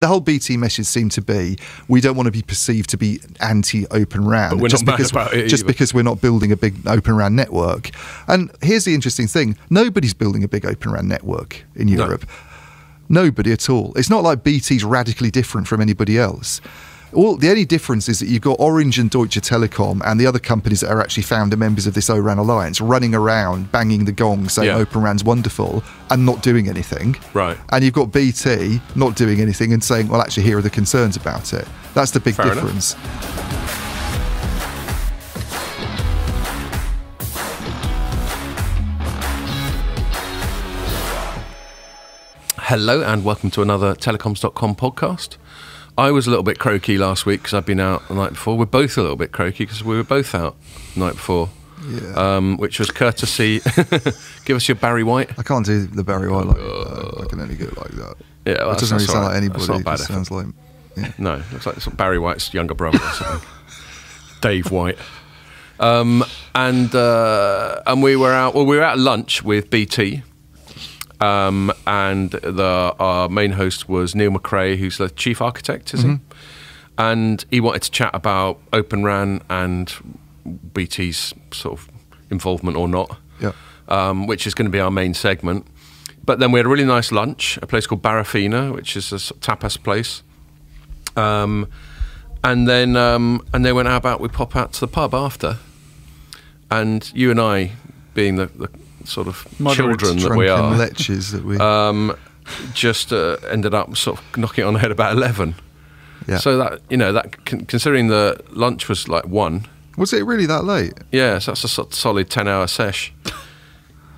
the whole BT message seemed to be, we don't want to be perceived to be anti-OpenRAN, but we're just not because mad about it just either. because we're not building a big OpenRAN network. And here's the interesting thing: nobody's building a big OpenRAN network in Europe. Nobody at all. It's not like BT's radically different from anybody else. The only difference is that you've got Orange and Deutsche Telekom and the other companies that are actually founder members of this ORAN alliance running around banging the gong saying OpenRAN's wonderful and not doing anything. Right. And you've got BT not doing anything and saying, well, actually, here are the concerns about it. That's the big difference. Hello and welcome to another Telecoms.com podcast. I was a little bit croaky last week because I'd been out the night before. We're both a little bit croaky because we were both out the night before, which was courtesy. Give us your Barry White. I can't do the Barry White like that. I can only go like that. Yeah, well, it doesn't really sound like anybody. That's not bad. It sounds like no, it looks like some Barry White's younger brother or something. Dave White. And we were out. Well, we were at lunch with BT. And our main host was Neil McRae, who's the chief architect, is he? And he wanted to chat about OpenRAN and BT's sort of involvement or not, which is going to be our main segment. But then we had a really nice lunch, a place called Barafina, which is a sort of tapas place. And then went, how about we pop out to the pub after? And you and I, being the sort of children that we are, leches that we just ended up sort of knocking it on the head about 11. Yeah. So that considering the lunch was like 1. Was it really that late? Yeah, so that's a solid 10-hour sesh.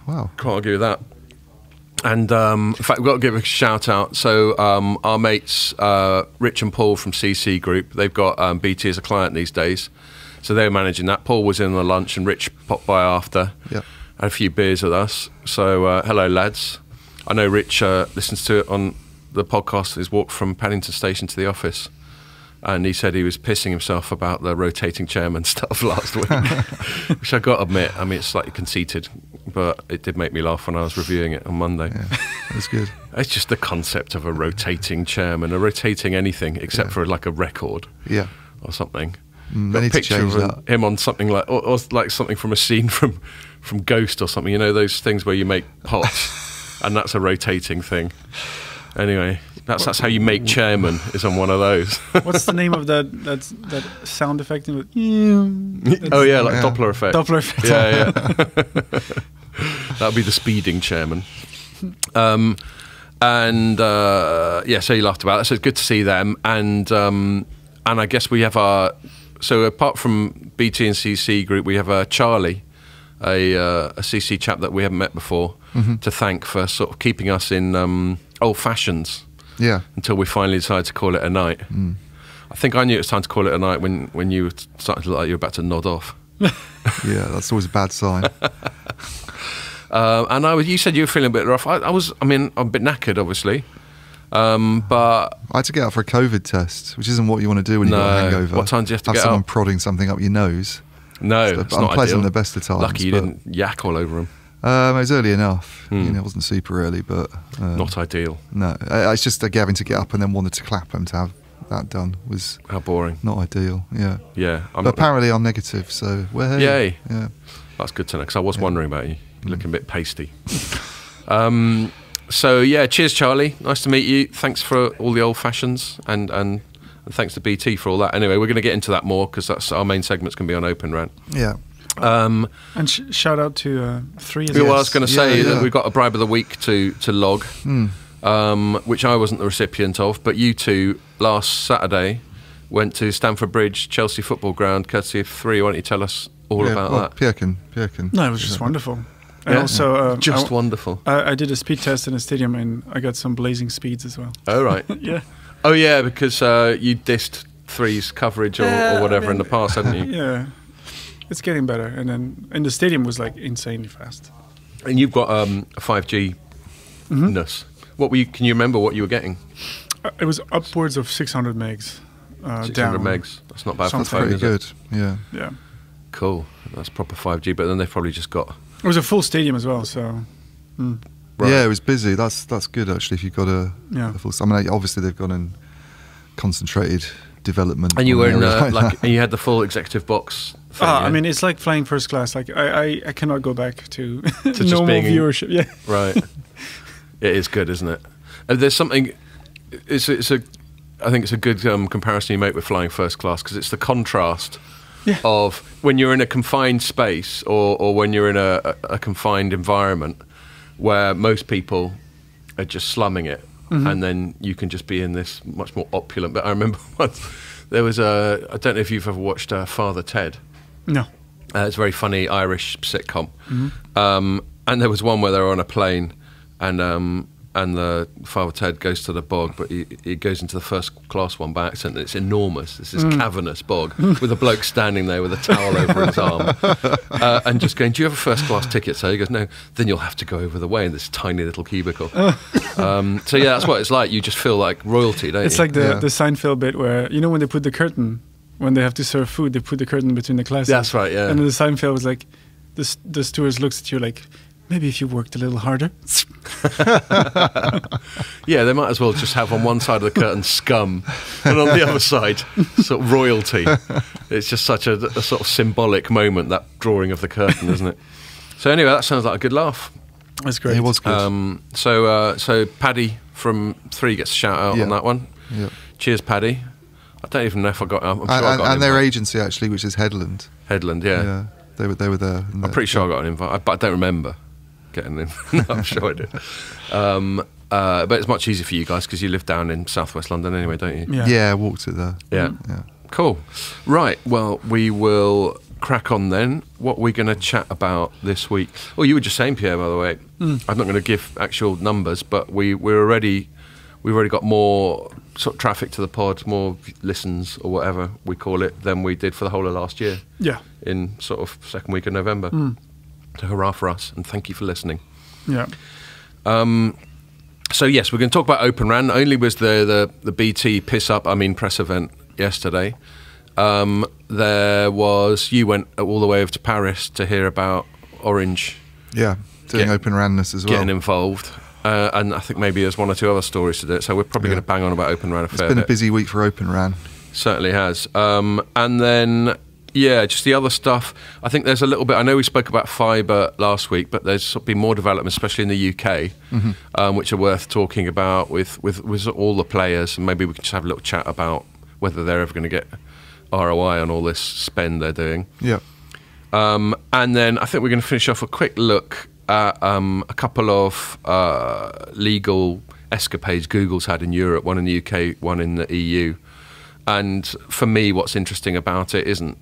Wow. Can't argue with that. And in fact, we've got to give a shout out. So our mates Rich and Paul from CC Group, they've got BT as a client these days, so they're managing that. Paul was in the lunch and Rich popped by after. Yeah. Had a few beers with us. So hello, lads. I know Rich listens to it on the podcast. His walk from Paddington Station to the office, and he said he was pissing himself about the rotating chairman stuff last week, which I got to admit, I mean, it's slightly conceited, but it did make me laugh when I was reviewing it on Monday. Yeah, that's good. It's just the concept of a rotating chairman, a rotating anything except for like a record, or something. They need to change that. Him on something like, or like something from a scene from Ghost or something. You know those things where you make pots, and that's a rotating thing. Anyway, that's how you make chairman, is on one of those. What's the name of that sound effect? Like Doppler effect. Doppler effect. Yeah. That'll be the speeding chairman. So you laughed about that. So it's good to see them, and I guess we have our. So apart from BT and CC Group, we have Charlie, a CC chap that we haven't met before, to thank for sort of keeping us in old fashions. Yeah. Until we finally decided to call it a night. I think I knew it was time to call it a night when you were starting to look like you were about to nod off. Yeah, that's always a bad sign. And you said you were feeling a bit rough. I'm a bit knackered, obviously. But I had to get out for a COVID test, which isn't what you want to do when you've got a hangover. What time do you have to get someone up? prodding something up your nose. No, it's not unpleasant ideal. the best of times. Lucky you didn't yak all over him. It was early enough. It wasn't super early, but not ideal. No, it's just having to get up and then wanted to clap him to have that done was how boring. Not ideal. Yeah. But apparently I'm negative, so hey. Yay. Yeah, that's good to know because I was wondering about you. You're looking a bit pasty. So cheers, Charlie. Nice to meet you. Thanks for all the old fashions and thanks to BT for all that. Anyway, we're going to get into that more because that's our main segment's going to be on OpenRAN. Yeah. And shout out to 3. Well, I was going to say that we got a bribe of the week to log, which I wasn't the recipient of, but you two last Saturday went to Stamford Bridge, Chelsea Football Ground, courtesy of 3. Why don't you tell us all about that? Pierkin. No, it was just wonderful. And also, wonderful. I did a speed test in a stadium, and I got some blazing speeds as well. Oh right. Yeah. Oh yeah, because you dissed 3's coverage or whatever in the past, haven't you? Yeah. It's getting better, and then in the stadium was like insanely fast. And you've got a 5G-ness. What were you? Can you remember what you were getting? It was upwards of 600 megs. 600 down. megs. That's not bad for a Sounds phone. pretty good. Yeah. Cool. That's proper 5G. But then they've probably just got. It was a full stadium as well, so. Right. Yeah, it was busy. That's good actually. If you've got a full. I mean, obviously they've gone and concentrated development. And you were in that. and you had the full executive box. Thing, I mean, it's like flying first class. Like I cannot go back to, just normal viewership. Yeah, right. It is good, isn't it? There's something. I think it's a good comparison you make with flying first class, because it's the contrast of when you're in a confined space or when you're in a confined environment where most people are just slumming it, and then you can just be in this much more opulent. But I remember once there was I don't know if you've ever watched Father Ted. No. It's a very funny Irish sitcom. And there was one where they were on a plane, and the Father Ted goes to the bog, but he goes into the first class one by accident. It's enormous. It's this cavernous bog with a bloke standing there with a towel over his arm and just going, "Do you have a first class ticket?" So he goes, "No." Then you'll have to go over the way in this tiny little cubicle. So yeah, that's what it's like. You just feel like royalty, don't you? It's like the Seinfeld bit where, you know, when they put the curtain, when they have to serve food, they put the curtain between the classes. That's right, yeah. And then the Seinfeld was like, the steward looks at you like, maybe if you worked a little harder. Yeah, they might as well just have on one side of the curtain scum and on the other side sort of royalty. It's just such a sort of symbolic moment, that drawing of the curtain, isn't it? So anyway, that sounds like a good laugh. That's great. It was good. So Paddy from 3 gets a shout out on that one. Yeah. Cheers, Paddy. I don't even know if I got. I'm sure I got and their agency actually, which is Headland. Headland, yeah. They were there. I'm pretty sure I got an invite, but I don't remember getting in. No, I'm sure I did. But it's much easier for you guys because you live down in southwest London anyway, don't you? Yeah, I walked it there. Yeah. Cool. Right. Well, we will crack on then. What we're going to chat about this week? Oh, you were just saying, Pierre, by the way. I'm not going to give actual numbers, but we've already got more sort of traffic to the pod, more listens or whatever we call it, than we did for the whole of last year. Yeah. In sort of second week of November. So hurrah for us, and thank you for listening. Yeah. So yes, we're going to talk about OpenRAN. Only was the BT press event yesterday. You went all the way over to Paris to hear about Orange. Yeah, doing OpenRAN-ness as well. Getting involved. And I think maybe there's one or two other stories to do it. So we're probably going to bang on about OpenRAN a fair bit. It's been a busy week for OpenRAN. Certainly has. And then, just the other stuff. I think there's a little bit. I know we spoke about fibre last week, but there's been more development, especially in the UK, which are worth talking about with all the players. And maybe we can just have a little chat about whether they're ever going to get ROI on all this spend they're doing. Yeah. And then I think we're going to finish off a quick look at a couple of legal escapades Google's had in Europe, one in the UK, one in the EU. And for me, what's interesting about it isn't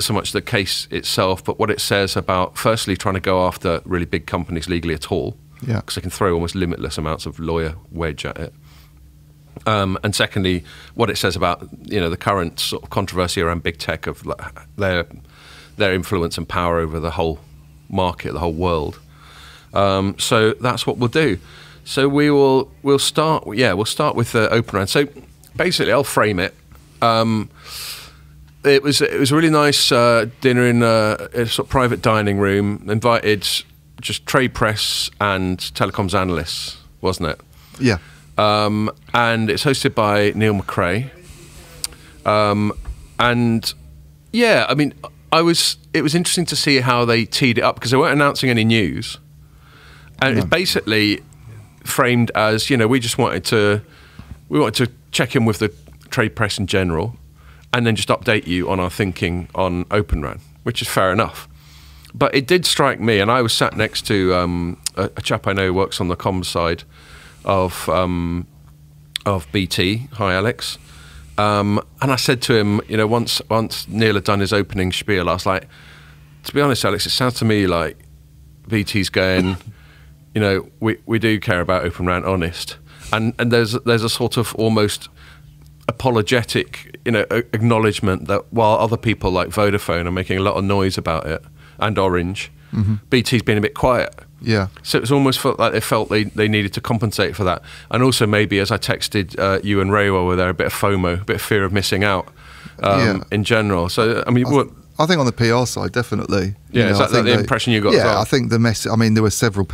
so much the case itself, but what it says about, firstly, trying to go after really big companies legally at all, because they can throw almost limitless amounts of lawyer wedge at it. And secondly, what it says about the current sort of controversy around big tech, of their influence and power over the whole market, the whole world. So that's what we'll do. So we'll start with OpenRAN. So basically, I'll frame it. It was a really nice dinner in a sort of private dining room. Invited just trade press and telecoms analysts, wasn't it? Yeah. And it's hosted by Neil McRae. It was interesting to see how they teed it up, because they weren't announcing any news. And it's basically framed as, we just wanted to check in with the trade press in general, and then just update you on our thinking on OpenRAN, which is fair enough. But it did strike me, and I was sat next to a chap I know who works on the comms side of BT. Hi, Alex. And I said to him, once Neil had done his opening spiel, I was like, to be honest, Alex, it sounds to me like BT's going, we do care about OpenRAN, honest. And there's a sort of almost apologetic, acknowledgement that while other people like Vodafone are making a lot of noise about it, and Orange, BT's been a bit quiet. Yeah. So it's almost felt like they needed to compensate for that. And also maybe, as I texted you and Ray while we were there, a bit of FOMO, a bit of fear of missing out in general. So, I mean, I think on the PR side, definitely. Yeah, is that the impression you got as well? Yeah, I think there were several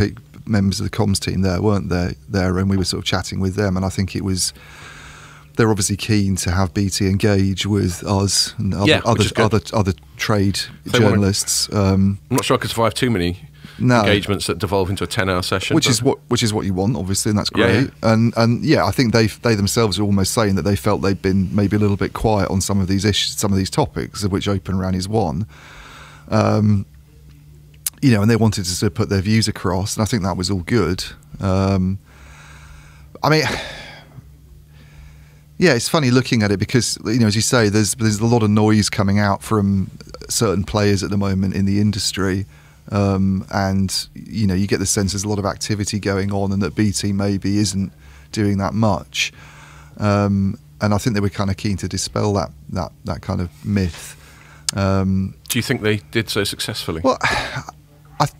members of the comms team there, weren't there? And we were sort of chatting with them, and I think they they're obviously keen to have BT engage with us and other trade journalists. I'm not sure I could survive too many engagements that devolve into a 10-hour session, which is what you want, obviously, and that's great. And yeah, I think they themselves are almost saying that they felt they'd been maybe a little bit quiet on some of these issues, some of these topics, of which OpenRAN is one. You know, and they wanted to sort of put their views across, and I think that was all good. I mean, yeah, it's funny looking at it because, you know, as you say, there's a lot of noise coming out from certain players at the moment in the industry, and you know, you get the sense there's a lot of activity going on, and that BT maybe isn't doing that much. And I think they were kind of keen to dispel that kind of myth. Do you think they did so successfully? Well,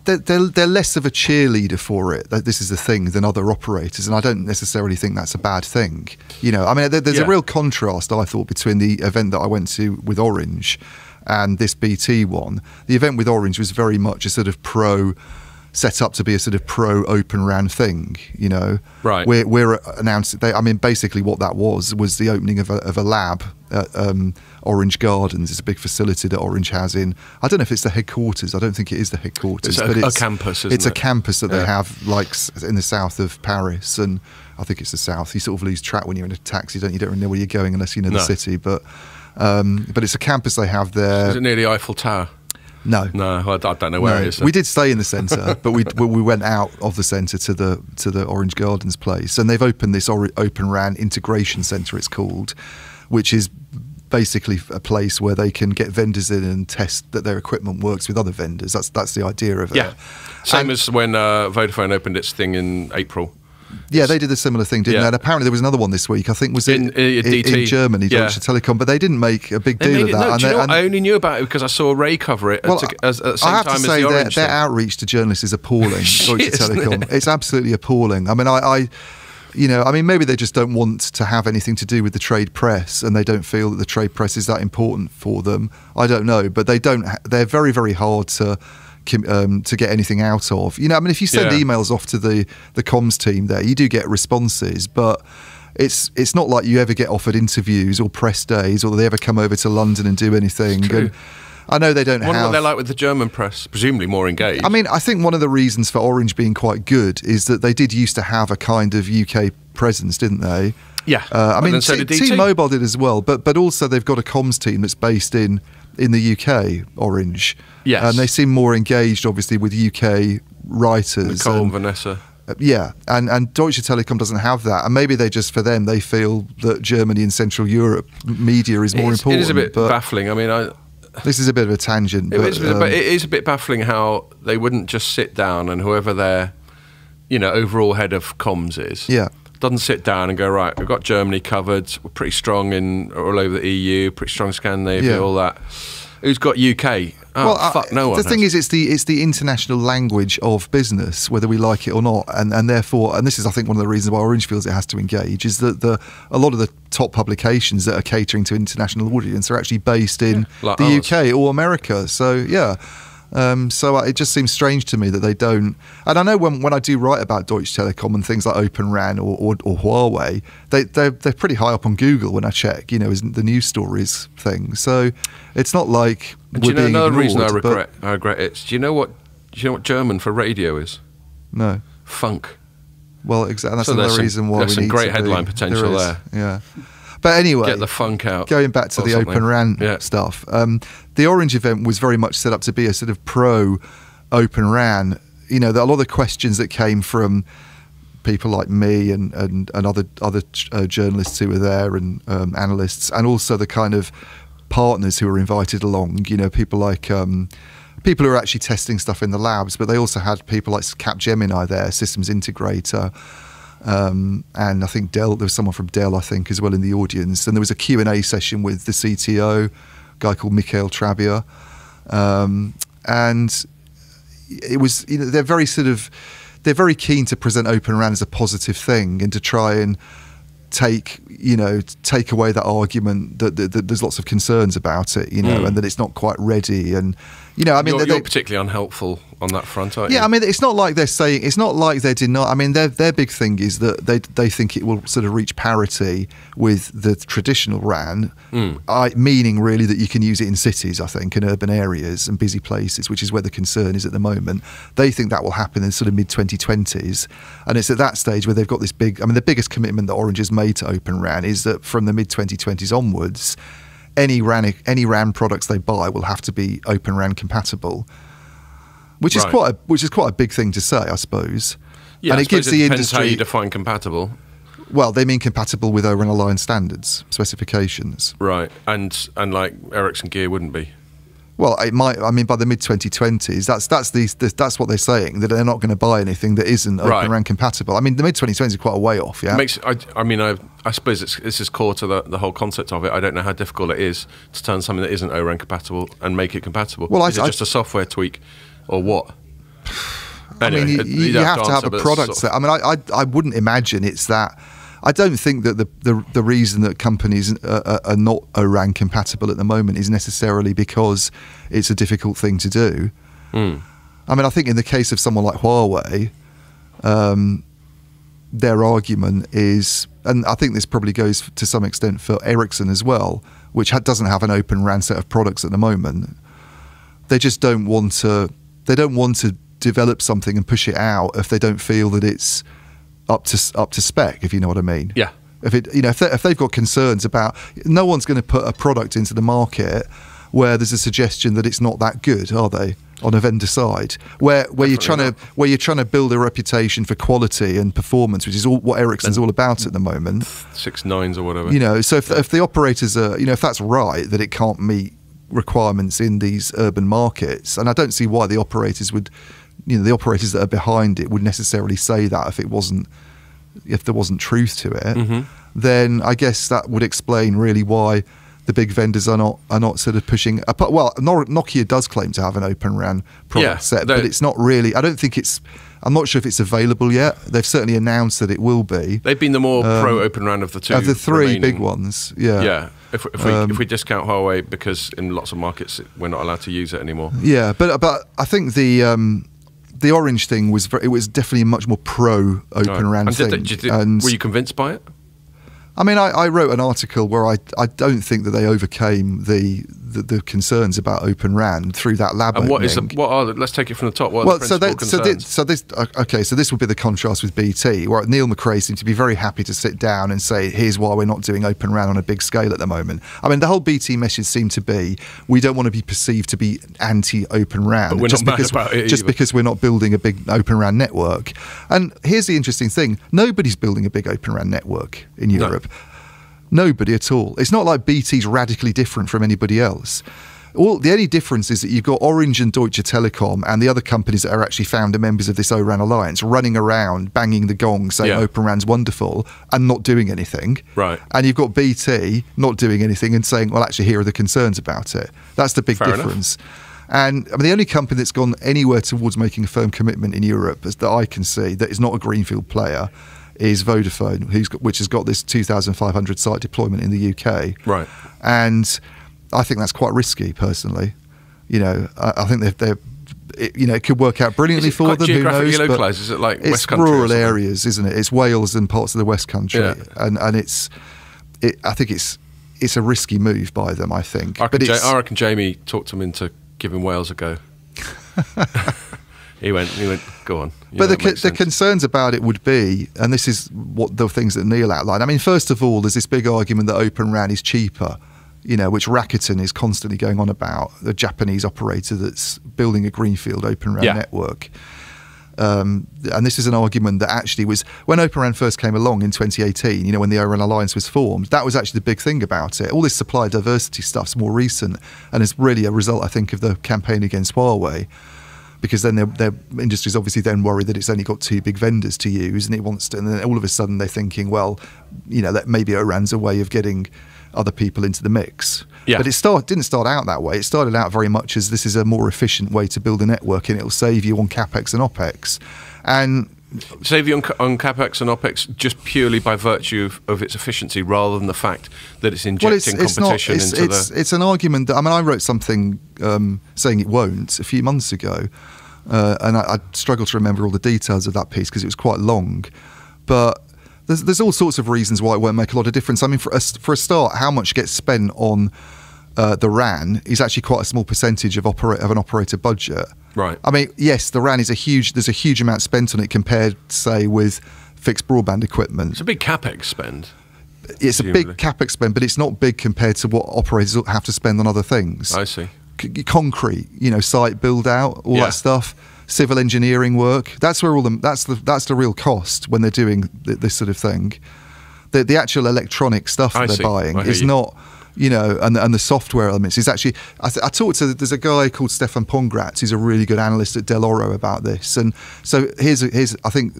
they're less of a cheerleader for it. This is the thing than other operators, and I don't necessarily think that's a bad thing. You know, I mean, there's a real contrast, I thought, between the event that I went to with Orange and this BT one. The event with Orange was very much a sort of set up to be a sort of pro OpenRAN thing. You know, right? We're announcing. I mean, basically, what that was the opening of a lab at Orange Gardens. It's a big facility that Orange has in. I don't know if it's the headquarters. I don't think it is the headquarters. It's a campus. Isn't it's a campus that they have, like in the south of Paris, and I think it's the south. You sort of lose track when you're in a taxi, don't you? Don't really know where you're going unless you know the city. But it's a campus they have there. Is it near the Eiffel Tower? No, I don't know where it is. We did stay in the centre, but we went out of the centre to the Orange Gardens place, and they've opened this OpenRAN integration centre, it's called, which is basically a place where they can get vendors in and test that their equipment works with other vendors. That's the idea of it. Yeah, same as when Vodafone opened its thing in April. Yeah, they did a similar thing, didn't they? And apparently there was another one this week. I think was in Germany, Deutsche Telekom, but they didn't make a big deal of that. No, do you know what? I only knew about it because I saw Ray cover it at the same time as the Orange. I have to say their outreach to journalists is appalling. Deutsche Telekom, it's absolutely appalling. I mean, maybe they just don't want to have anything to do with the trade press, and they don't feel that the trade press is that important for them. I don't know, but they don't. They're very, very hard to get anything out of. You know, I mean, if you send emails off to the comms team there, you do get responses, but it's not like you ever get offered interviews or press days, or they ever come over to London and do anything. And I know they don't have... what they're like with the German press, presumably more engaged. I mean, I think one of the reasons for Orange being quite good is that they did used to have a kind of UK presence, didn't they? Yeah. I mean, so T-Mobile did as well, but also they've got a comms team that's based in the UK, Orange. Yes. And they seem more engaged, obviously, with UK writers. Nicole and Vanessa. Yeah, and Deutsche Telekom doesn't have that, and maybe they feel that Germany and Central Europe media is more important. It is a bit baffling. I mean, this is a bit of a tangent. But it is a bit baffling how they wouldn't just sit down and whoever their, overall head of comms is, doesn't sit down and go, right, we've got Germany covered, we're pretty strong all over the EU, pretty strong Scandinavia, all that. Who's got UK? Oh, well, fuck, no one. The thing is, it's the international language of business, whether we like it or not, and therefore, and this is, I think, one of the reasons why Orange feels it has to engage, is that a lot of the top publications that are catering to international audience are actually based in the UK or America. So it just seems strange to me that they don't. And I know when I do write about Deutsche Telekom and things like OpenRAN or Huawei, they're pretty high up on Google when I check, is the news stories thing. So it's not like we're being another ignored, reason I regret it. Do you know what German for radio is? No. Funk. Well, exactly. That's another reason why we need to. There's some great headline potential there. Yeah. But anyway, get the funk out. Going back to the OpenRAN stuff, the Orange event was very much set up to be a sort of pro OpenRAN. A lot of the questions that came from people like me and other journalists who were there and analysts, and also the kind of partners who were invited along. People like people who are actually testing stuff in the labs, but they also had people like Capgemini there, systems integrator. And I think Dell, there was someone from Dell, I think, as well in the audience. And there was a Q&A session with the CTO, a guy called Michael Trabier. And it was, they're very keen to present OpenRAN as a positive thing and to try and take away that argument that there's lots of concerns about it, and that it's not quite ready. And, you're particularly unhelpful on that front, aren't you? Yeah, I mean, it's not like they're saying, it's not like they're denying. I mean, their big thing is that they think it will sort of reach parity with the traditional RAN, meaning really that you can use it in cities, I think, in urban areas and busy places, which is where the concern is at the moment. They think that will happen in sort of mid-2020s, and it's at that stage where they've got this big. I mean, the biggest commitment that Orange has made to OpenRAN is that from the mid-2020s onwards, any RAN products they buy will have to be OpenRAN compatible. Which is quite a big thing to say, I suppose. Yeah, and it gives the industry. How you define compatible. Well, they mean compatible with OpenRAN Alliance standards, specifications. Right, and like Ericsson gear wouldn't be. Well, it might. I mean, by the mid-2020s, that's what they're saying, that they're not going to buy anything that isn't OpenRAN compatible. I mean, the mid-2020s is quite a way off. Yeah. I suppose this is core to the whole concept of it. I don't know how difficult it is to turn something that isn't ORAN compatible and make it compatible. Well, is it just a software tweak? Or what? Anyway, I mean, you have to have a product that. I mean, I wouldn't imagine it's that. I don't think that the reason that companies are not ORAN compatible at the moment is necessarily because it's a difficult thing to do. I mean, I think in the case of someone like Huawei, their argument is, and I think this probably goes to some extent for Ericsson as well, which doesn't have an OpenRAN set of products at the moment. They just don't want to. They don't want to develop something and push it out if they don't feel that it's up to spec, if you know what I mean. Yeah. If they've got concerns about, no one's going to put a product into the market where there's a suggestion that it's not that good, are they? On a vendor side, where you're trying to build a reputation for quality and performance, which is all what Ericsson's all about at the moment. 6 nines or whatever. So if the operators are, if that's right, that it can't meet requirements in these urban markets, and I don't see why the operators would, the operators that are behind it would necessarily say that if there wasn't truth to it, then I guess that would explain really why the big vendors are not sort of pushing. Well, Nokia does claim to have an OpenRAN product set, but it's not really. I don't think it's. I'm not sure if it's available yet. They've certainly announced that it will be. They've been the more pro OpenRAN of the two. Of the three remaining big ones, yeah. Yeah. If we discount Huawei, because in lots of markets we're not allowed to use it anymore. Yeah, but I think the Orange thing was definitely a much more pro OpenRAN thing. Were you convinced by it? I mean, I wrote an article where I don't think that they overcame the concerns about OpenRAN through that lab. And let's take it from the top. What are the principal concerns? So this would be the contrast with BT, where Neil McRae seemed to be very happy to sit down and say, here's why we're not doing OpenRAN on a big scale at the moment. I mean, the whole BT message seemed to be, we don't want to be perceived to be anti-OpenRAN, but we're not mad about it just because we're not building a big OpenRAN network. And here's the interesting thing: nobody's building a big OpenRAN network in Europe. Nobody at all. It's not like BT's radically different from anybody else. The only difference is that you've got Orange and Deutsche Telekom and the other companies that are actually founder members of this ORAN alliance running around banging the gong saying OpenRAN's wonderful and not doing anything. Right. And you've got BT not doing anything and saying, well, actually, here are the concerns about it. That's the big difference. And I mean, the only company that's gone anywhere towards making a firm commitment in Europe, as that I can see, that is not a greenfield player, is Vodafone, which has got this 2,500 site deployment in the UK. Right. And I think that's quite risky, personally. I think it could work out brilliantly for them. Geographically localised? Is it like West Country? It's rural areas, isn't it? It's Wales and parts of the West Country, and I think it's a risky move by them. I think. I reckon Jamie talked them into giving Wales a go. He went, go on. But the concerns about it would be, and this is what the things that Neil outlined. I mean, first of all, there's this big argument that OpenRAN is cheaper, which Rakuten is constantly going on about, the Japanese operator that's building a greenfield OpenRAN network. And this is an argument that actually was, when OpenRAN first came along in 2018, when the ORAN Alliance was formed, that was actually the big thing about it. All this supply diversity stuff's more recent and is really a result, I think, of the campaign against Huawei. Because then their industry's obviously then worried that it's only got 2 big vendors to use, and it wants to. And then all of a sudden they're thinking, well, that maybe ORAN's a way of getting other people into the mix. Yeah. But it didn't start out that way. It started out very much as this is a more efficient way to build a network, and it'll save you on capex and opex, and save you on capex and opex just purely by virtue of its efficiency, rather than the fact that it's injecting competition into the. It's an argument that I wrote something saying it won't a few months ago, and I struggle to remember all the details of that piece because it was quite long. But there's all sorts of reasons why it won't make a lot of difference. I mean, for a start, how much gets spent on the RAN is actually quite a small percentage of an operator budget. Right. I mean, yes, the RAN is there's a huge amount spent on it compared, say, with fixed broadband equipment. It's a big capex spend. It's a big capex spend, but it's not big compared to what operators have to spend on other things. I see. Concrete, site build out, all that stuff, civil engineering work. That's where that's the real cost when they're doing this sort of thing. The actual electronic stuff that they're buying is not, and the software elements is actually. I talked to there's a guy called Stefan Pongratz who's a really good analyst at Del Oro about this, and so here's I think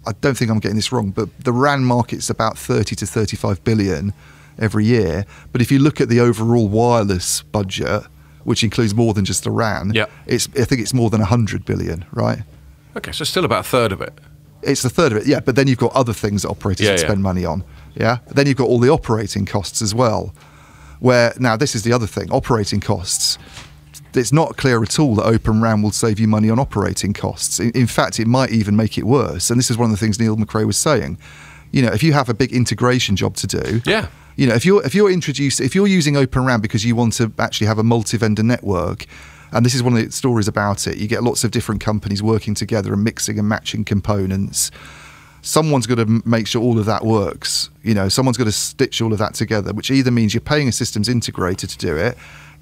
I don't think I'm getting this wrong, but the RAN market's about 30 to 35 billion every year. But if you look at the overall wireless budget, which includes more than just the RAN, I think it's more than 100 billion, right? Okay, so still about a third of it. It's a third of it, yeah. But then you've got other things that operators spend money on, yeah. Then you've got all the operating costs as well. Where now this is the other thing: operating costs. It's not clear at all that OpenRAN will save you money on operating costs. In fact, it might even make it worse. And this is one of the things Neil McRae was saying. If you have a big integration job to do, if you're using OpenRAN because you want to actually have a multi-vendor network, and this is one of the stories about it, you get lots of different companies working together and mixing and matching components. Someone's got to make sure all of that works. Someone's got to stitch all of that together, which either means you're paying a systems integrator to do it,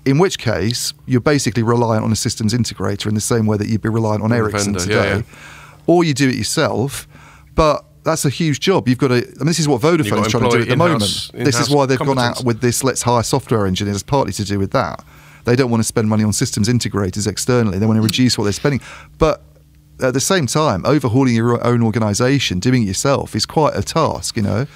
in which case you're basically reliant on a systems integrator in the same way that you'd be reliant on Ericsson today, or you do it yourself. But that's a huge job. You've got to. I mean, this is what Vodafone is trying to do at the moment. This is why they've gone out with this. Let's hire software engineers. Partly to do with that. They don't want to spend money on systems integrators externally. They want to reduce what they're spending. But at the same time, overhauling your own organisation, doing it yourself, is quite a task. Can I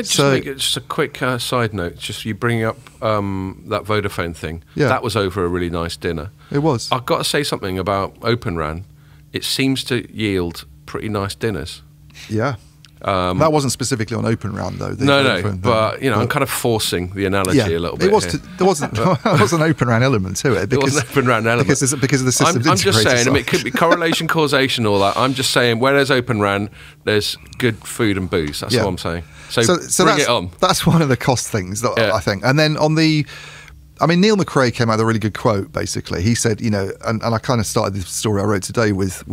just make it just a quick side note? Just you bringing up that Vodafone thing. Yeah. That was over a really nice dinner. It was. I've got to say something about OpenRAN. It seems to yield pretty nice dinners. Yeah. That wasn't specifically on OpenRAN though. No, but I'm kind of forcing the analogy a little bit. There was an OpenRAN element to it. There was an OpenRAN element because of the systems. I'm just saying, it could be correlation, causation, all that. I'm just saying, where there's OpenRAN, there's good food and booze. That's what I'm saying. So bring it on. That's one of the cost things that I think. And then Neil McRae came out with a really good quote, basically. He said, and I kind of started the story I wrote today with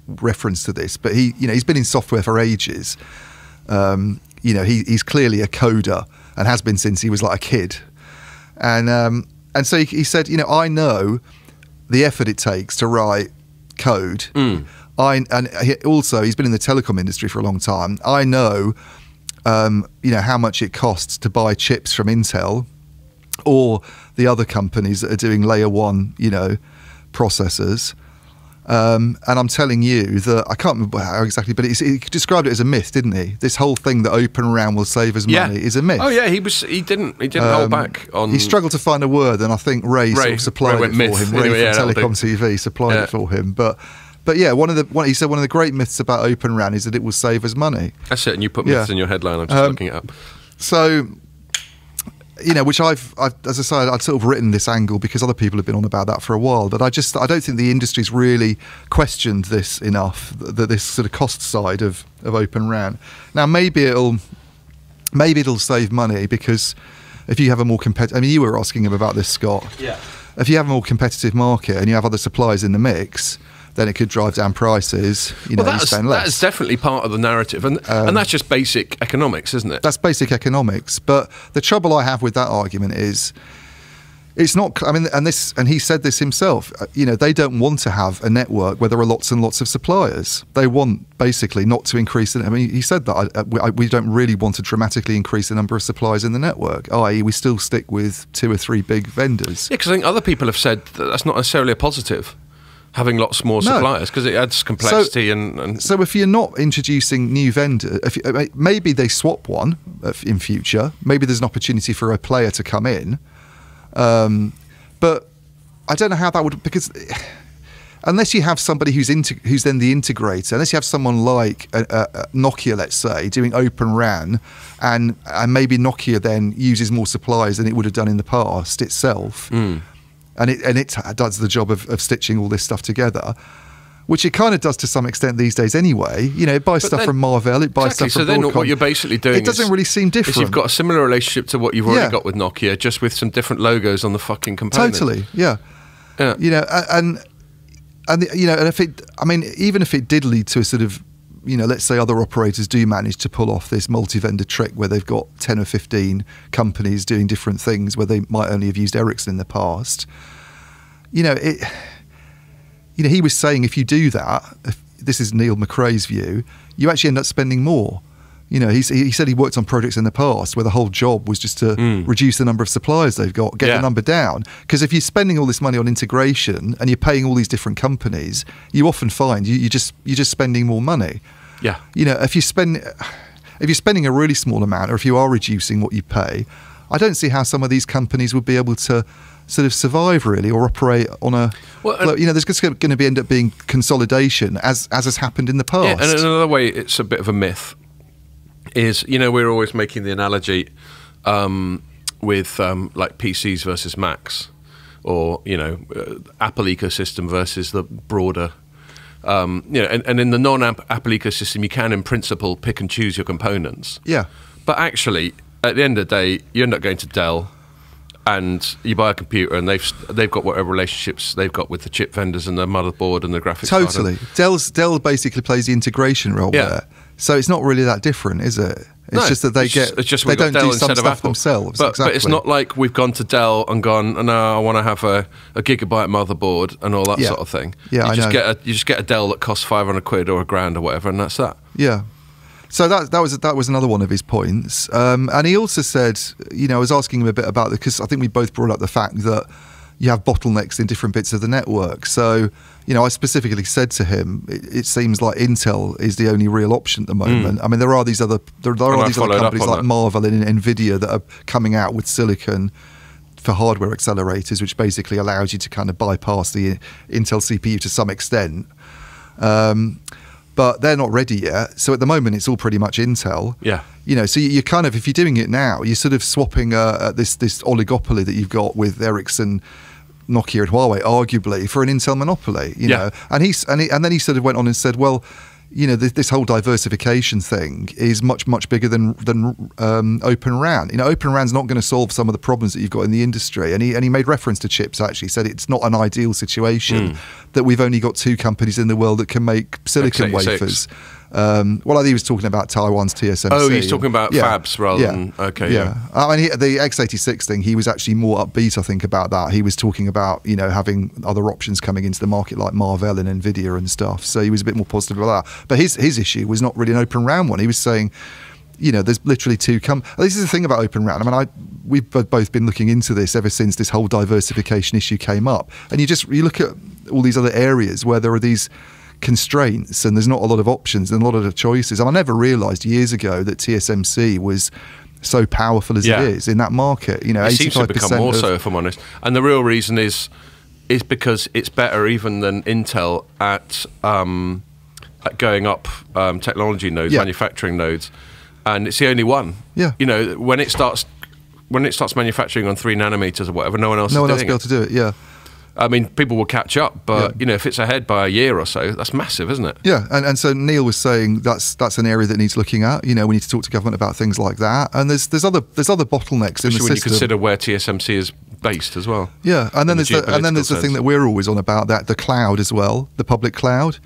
reference to this, but he's been in software for ages. He's clearly a coder and has been since he was like a kid. And so he said, I know the effort it takes to write code. He's been in the telecom industry for a long time. I know, how much it costs to buy chips from Intel or the other companies that are doing layer one, processors. And I'm telling you that I can't remember how exactly, but he described it as a myth, didn't he? This whole thing that OpenRAN will save us money is a myth. Oh yeah, he didn't hold back on. He struggled to find a word, and I think Ray sort of supplied it for him. Ray from Telecom TV supplied it for him, but yeah, he said one of the great myths about OpenRAN is that it will save us money. That's it, and you put myths in your headline. I'm just looking it up. So. Which I've as I said, I'd sort of written this angle because other people have been on about that for a while, but I don't think the industry's really questioned this enough, this sort of cost side of OpenRAN. Now maybe it'll save money because if you have a more competitive, you were asking him about this, Scott. Yeah. If you have a more competitive market and you have other suppliers in the mix, then it could drive down prices. You spend less. That's definitely part of the narrative, and that's just basic economics, isn't it? That's basic economics. But the trouble I have with that argument is, it's not. And he said this himself. They don't want to have a network where there are lots and lots of suppliers. They want basically not to increase it. He said that we don't really want to dramatically increase the number of suppliers in the network. I.e., we still stick with 2 or 3 big vendors. Yeah, because I think other people have said that that's not necessarily a positive. Having lots more suppliers, because it adds complexity and. So if you're not introducing new vendors, maybe they swap one in future. Maybe there's an opportunity for a player to come in, but I don't know how that would, because unless you have somebody who's then the integrator, unless you have someone like Nokia, let's say, doing OpenRAN, and maybe Nokia then uses more suppliers than it would have done in the past itself. And it does the job of stitching all this stuff together. which it kind of does to some extent these days anyway. You know, it buys stuff from Marvell, it buys stuff from Broadcom. So then what you're basically doing it doesn't really seem different. Is you've got a similar relationship to what you've already got with Nokia, just with some different logos on the fucking component. Totally, yeah. You know, and you know, and if it, I mean, even if it did lead to a sort of, you know, let's say other operators do manage to pull off this multi-vendor trick where they've got 10 or 15 companies doing different things where they might only have used Ericsson in the past. You know, you know, he was saying if you do that, this is Neil McRae's view, you actually end up spending more. You know, he said he worked on projects in the past where the whole job was just to reduce the number of suppliers they've got, get the number down. Because if you're spending all this money on integration and you're paying all these different companies, you often find you're just spending more money. Yeah. You know, if you're spending a really small amount, or if you are reducing what you pay, I don't see how some of these companies would be able to sort of survive really, or operate on a. Well, you know, there's just going to end up being consolidation as has happened in the past. Yeah, and another way, it's a bit of a myth. Is, you know, we're always making the analogy with like PCs versus Macs, or, you know, Apple ecosystem versus the broader, you know, and in the non-Apple ecosystem, you can in principle pick and choose your components. Yeah. But actually, at the end of the day, you end up going to Dell, and you buy a computer, and they've got whatever relationships they've got with the chip vendors and the motherboard and the graphics card. Totally. Dell basically plays the integration role there. So it's not really that different, is it? It's just that they don't do some stuff themselves. But it's not like we've gone to Dell and gone, no, I want to have a gigabyte motherboard and all that sort of thing. Yeah, you just get a Dell that costs 500 quid or £1,000 or whatever, and that's that. Yeah. So that was another one of his points. And he also said, you know, I was asking him a bit about because I think we both brought up the fact that you have bottlenecks in different bits of the network. So, you know, I specifically said to him, it seems like Intel is the only real option at the moment. I mean, there are these other companies like Marvell and Nvidia that are coming out with silicon for hardware accelerators, which basically allows you to kind of bypass the Intel CPU to some extent. But they're not ready yet. So at the moment, it's all pretty much Intel. Yeah. You know, so you kind of, if you're doing it now, you're sort of swapping this oligopoly that you've got with Ericsson, Nokia and Huawei, arguably, for an Intel monopoly, you know. And then he sort of went on and said, well, you know, this whole diversification thing is much, much bigger than OpenRAN. You know, OpenRAN's not going to solve some of the problems that you've got in the industry. And he made reference to chips, actually. He said it's not an ideal situation that we've only got 2 companies in the world that can make silicon wafers. Well, I think he was talking about Taiwan's TSMC. Oh, he's talking about fabs rather than... Okay, yeah. I mean, the x86 thing, he was actually more upbeat, I think, about that. He was talking about, you know, having other options coming into the market like Marvell and Nvidia and stuff. So he was a bit more positive about that. But his issue was not really an OpenRAN one. He was saying, you know, there's literally 2 This is the thing about OpenRAN. I mean, we've both been looking into this ever since this whole diversification issue came up. And you look at all these other areas where there are these constraints and there's not a lot of options and a lot of choices. And I never realised years ago that TSMC was so powerful as it is in that market. You know, it seems to become more so, if I'm honest. And the real reason is because it's better even than Intel at going up technology nodes, manufacturing nodes, and it's the only one. Yeah, you know, when it starts manufacturing on 3 nanometers or whatever, no one else will be able to do it. Yeah. I mean, people will catch up, but you know, if it's ahead by a year or so, that's massive, isn't it? Yeah, and so Neil was saying that's an area that needs looking at. You know, we need to talk to government about things like that. And there's other bottlenecks especially in the system. When you consider where TSMC is based as well. Yeah, and then there's the thing that we're always on about, that the cloud as well, the public cloud.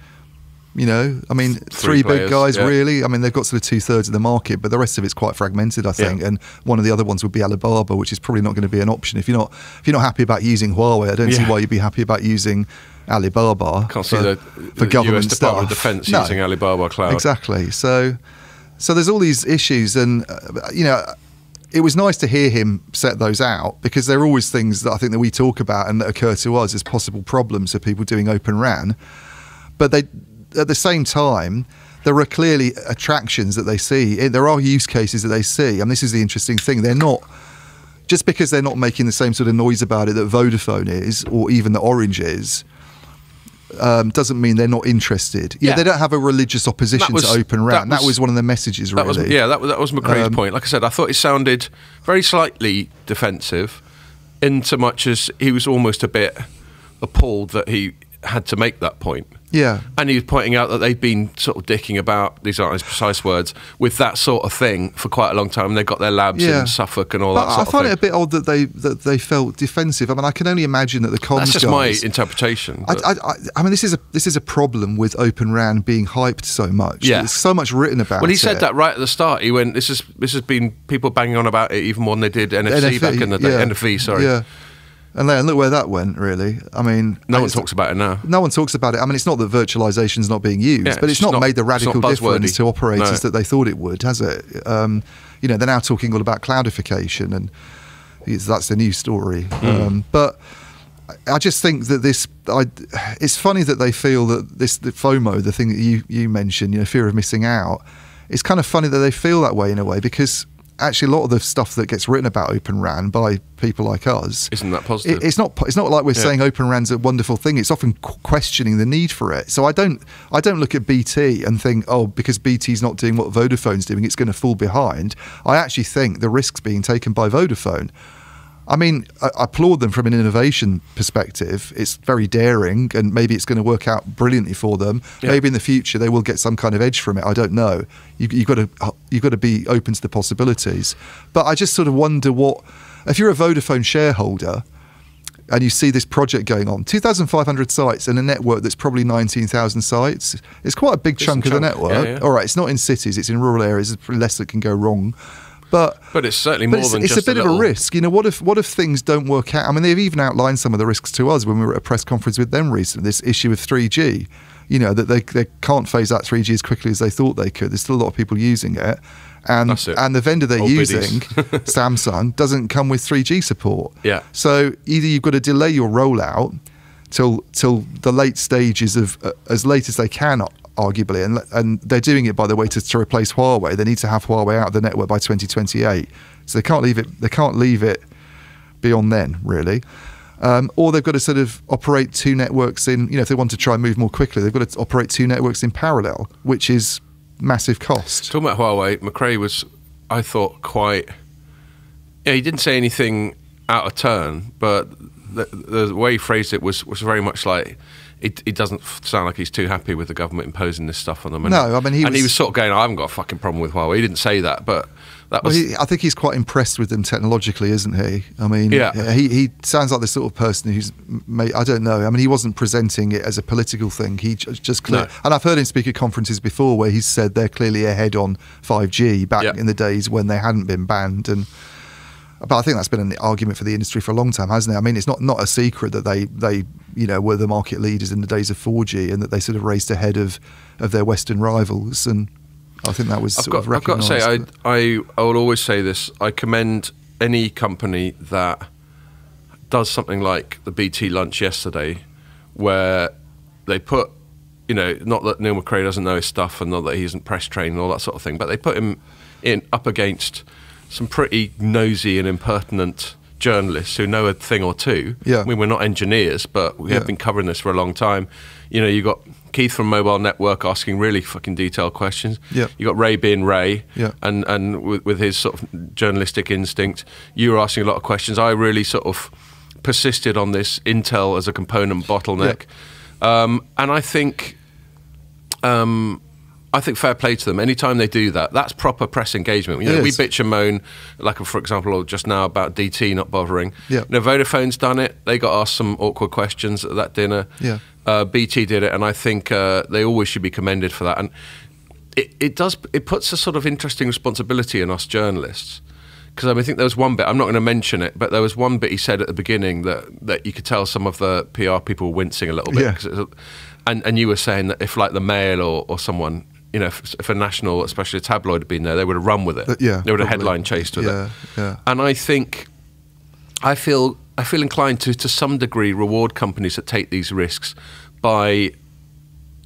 You know, I mean, 3 big guys really. I mean, they've got sort of 2/3 of the market, but the rest of it's quite fragmented, I think. And one of the other ones would be Alibaba, which is probably not going to be an option if you're not happy about using Huawei. I don't see why you'd be happy about using Alibaba. Can't see the government US Department of Defense using Alibaba Cloud. Exactly. So there's all these issues, and you know, it was nice to hear him set those out, because they're always things that I think that we talk about and that occur to us as possible problems for people doing OpenRAN, but at the same time, there are clearly attractions that they see. There are use cases that they see, and this is the interesting thing. They're not, just because they're not making the same sort of noise about it that Vodafone is, or even that Orange is, doesn't mean they're not interested. Yeah, they don't have a religious opposition to OpenRAN. That was one of the messages, really. That was McRae's point. Like I said, I thought it sounded very slightly defensive, in so much as he was almost a bit appalled that had to make that point. Yeah. And he was pointing out that they've been sort of dicking about, these aren't his precise words, with that sort of thing for quite a long time. They've got their labs in Suffolk and all that sort of thing. I find it a bit odd that they felt defensive. I mean, I can only imagine that the comms That's just guys, my interpretation. I mean, this is a problem with OpenRAN being hyped so much. Yeah. There's so much written about it. Well, he said that right at the start. He went, this has been people banging on about it even more than they did NFC back in the day. NFV, sorry. Yeah. And look where that went, really. I mean... No one talks about it now. No one talks about it. I mean, it's not that virtualization's not being used, but it's not made the radical difference to operators that they thought it would, has it? You know, they're now talking all about cloudification, and that's the new story. But I just think that it's funny that they feel that the FOMO, the thing that you mentioned, you know, fear of missing out, it's kind of funny that they feel that way in a way, because actually a lot of the stuff that gets written about OpenRAN by people like us isn't that positive. It's not like we're saying OpenRAN's a wonderful thing. It's often questioning the need for it. So I don't look at BT and think, oh, because BT's not doing what Vodafone's doing, it's going to fall behind. I actually think the risk's being taken by Vodafone. I mean, I applaud them from an innovation perspective. It's very daring, and maybe it's going to work out brilliantly for them. Yeah. Maybe in the future they will get some kind of edge from it. I don't know. You've got to be open to the possibilities. But I just sort of wonder if you're a Vodafone shareholder and you see this project going on, 2,500 sites and a network that's probably 19,000 sites. It's quite a big chunk of the network. Yeah. All right, it's not in cities; it's in rural areas. There's less that can go wrong. But it's certainly more than just it's a bit of a risk. You know, what if things don't work out? I mean, they've even outlined some of the risks to us when we were at a press conference with them recently. This issue of 3G, you know, that they can't phase out 3G as quickly as they thought they could. There's still a lot of people using it, and the vendor they're using, Samsung, doesn't come with 3G support. Yeah. So either you've got to delay your rollout till the late stages of as late as they can, arguably, and they're doing it, by the way, to replace Huawei. They need to have Huawei out of the network by 2028, so they can't leave it beyond then, really. Or they've got to sort of operate two networks in, you know, if they want to try and move more quickly, they've got to operate two networks in parallel, which is massive cost. Talking about Huawei, McRae was, I thought, quite... Yeah, he didn't say anything out of turn, but the way he phrased it was very much like... It doesn't sound like he's too happy with the government imposing this stuff on them. No, I mean, he was sort of going, I haven't got a fucking problem with Huawei. He didn't say that, but that was... I think he's quite impressed with them technologically, isn't he? I mean, he sounds like the sort of person who's... I don't know. I mean, he wasn't presenting it as a political thing. He just clear. No. And I've heard him speak at conferences before where he's said they're clearly ahead on 5G back in the days when they hadn't been banned. But I think that's been an argument for the industry for a long time, hasn't it? I mean, it's not a secret that they you know, were the market leaders in the days of 4G, and that they sort of raced ahead of their Western rivals. And I think that was sort of recognised. I've got to say, I will always say this. I commend any company that does something like the BT lunch yesterday, where they put, you know, not that Neil McRae doesn't know his stuff and not that he isn't press trained and all that sort of thing, but they put him up against some pretty nosy and impertinent journalists who know a thing or two. Yeah. I mean, we're not engineers, but we have been covering this for a long time. You know, you got Keith from Mobile Network asking really fucking detailed questions. Yeah. You got Ray being Ray, yeah. and with his sort of journalistic instinct. You were asking a lot of questions. I really sort of persisted on this Intel as a component bottleneck. Yeah. And I think fair play to them. Anytime they do that, that's proper press engagement. You know, we bitch and moan, like for example, just now about DT not bothering. Yeah. You know, Vodafone's done it. They got asked some awkward questions at that dinner. Yeah. BT did it, and I think they always should be commended for that. And it puts a sort of interesting responsibility on us journalists. Because I think there was one bit, I'm not going to mention it, but there was one bit he said at the beginning that you could tell some of the PR people were wincing a little bit. Yeah. And you were saying that if like the Mail or someone, you know, if a national, especially a tabloid, had been there, they would have run with it. They would have headline chased with it. Yeah. And I think, I feel inclined to some degree reward companies that take these risks by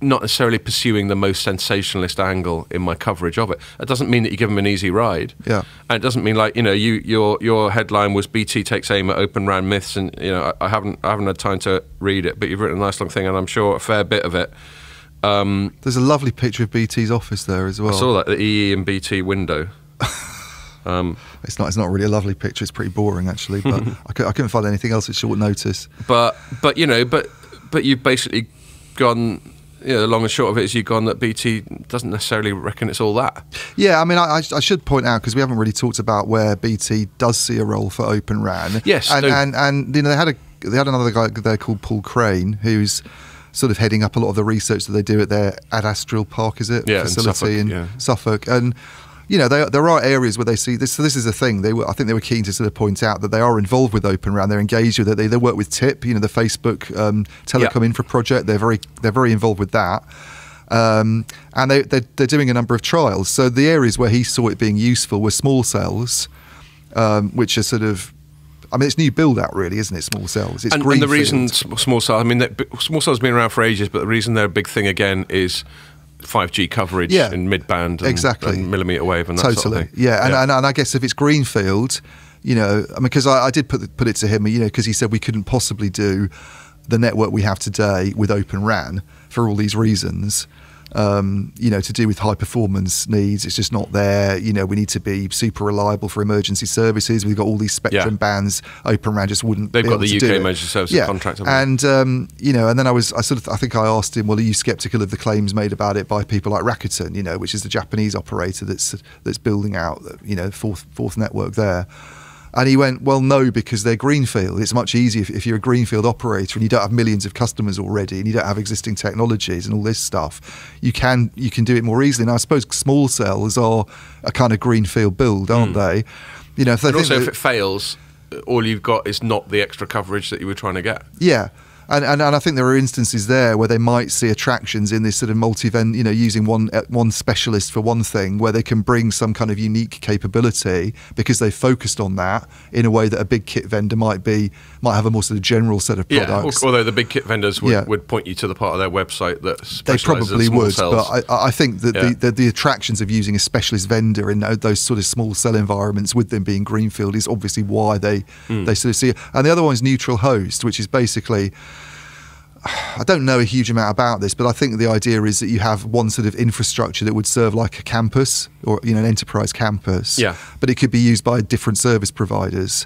not necessarily pursuing the most sensationalist angle in my coverage of it. It doesn't mean that you give them an easy ride. Yeah. And it doesn't mean like, you know, your headline was BT takes aim at OpenRAN myths, and you know, I haven't had time to read it, but you've written a nice long thing, and I'm sure a fair bit of it. There's a lovely picture of BT's office there as well. I saw that, the EE and BT window. It's not really a lovely picture. It's pretty boring actually, but I couldn't find anything else at short notice. But you know, but But you've basically gone. The long and short of it is you've gone that BT doesn't necessarily reckon it's all that. Yeah, I mean, I should point out, because we haven't really talked about where BT does see a role for OpenRAN. Yes, and they had another guy there called Paul Crane, who's sort of heading up a lot of the research that they do at their Ad Astral Park, is it? Facility in Suffolk. And there are areas where they see this. So this is a thing. I think they were keen to sort of point out that they are involved with OpenRAN. They're engaged with it. They work with TIP, the Facebook Telecom Infra project. They're very involved with that. And they're doing a number of trials. So the areas where he saw it being useful were small cells, which are sort of. I mean, it's new build-out, really, isn't it? Small cells. It's greenfield. And the reason small cells. I mean, small cells have been around for ages, but the reason they're a big thing again is 5G coverage in mid-band and millimetre wave and that sort of thing. Yeah, and I guess if it's greenfield, because I did put it to him, because he said we couldn't possibly do the network we have today with OpenRAN for all these reasons. To do with high performance needs, it's just not there. We need to be super reliable for emergency services. We've got all these spectrum bands. OpenRAN just wouldn't. They've be got able the to UK do emergency services contract. And and then I think I asked him, well, are you sceptical of the claims made about it by people like Rakuten, which is the Japanese operator that's building out, fourth network there. And he went, well, no, because they're greenfield. It's much easier if you're a greenfield operator and you don't have millions of customers already and you don't have existing technologies and all this stuff. You can do it more easily. And I suppose small cells are a kind of greenfield build, aren't they? If it fails, all you've got is not the extra coverage that you were trying to get. Yeah. And I think there are instances there where they might see attractions in this sort of multi-vendor, using one specialist for one thing, where they can bring some kind of unique capability because they focused on that in a way that a big kit vendor might have a more sort of general set of products. Yeah, although the big kit vendors would point you to the part of their website that specialises in small cells. But I think that the attractions of using a specialist vendor in those sort of small cell environments, with them being greenfield, is obviously why they sort of see it. And the other one is neutral host, which is basically, I don't know a huge amount about this, but I think the idea is that you have one sort of infrastructure that would serve like a campus or an enterprise campus, but it could be used by different service providers.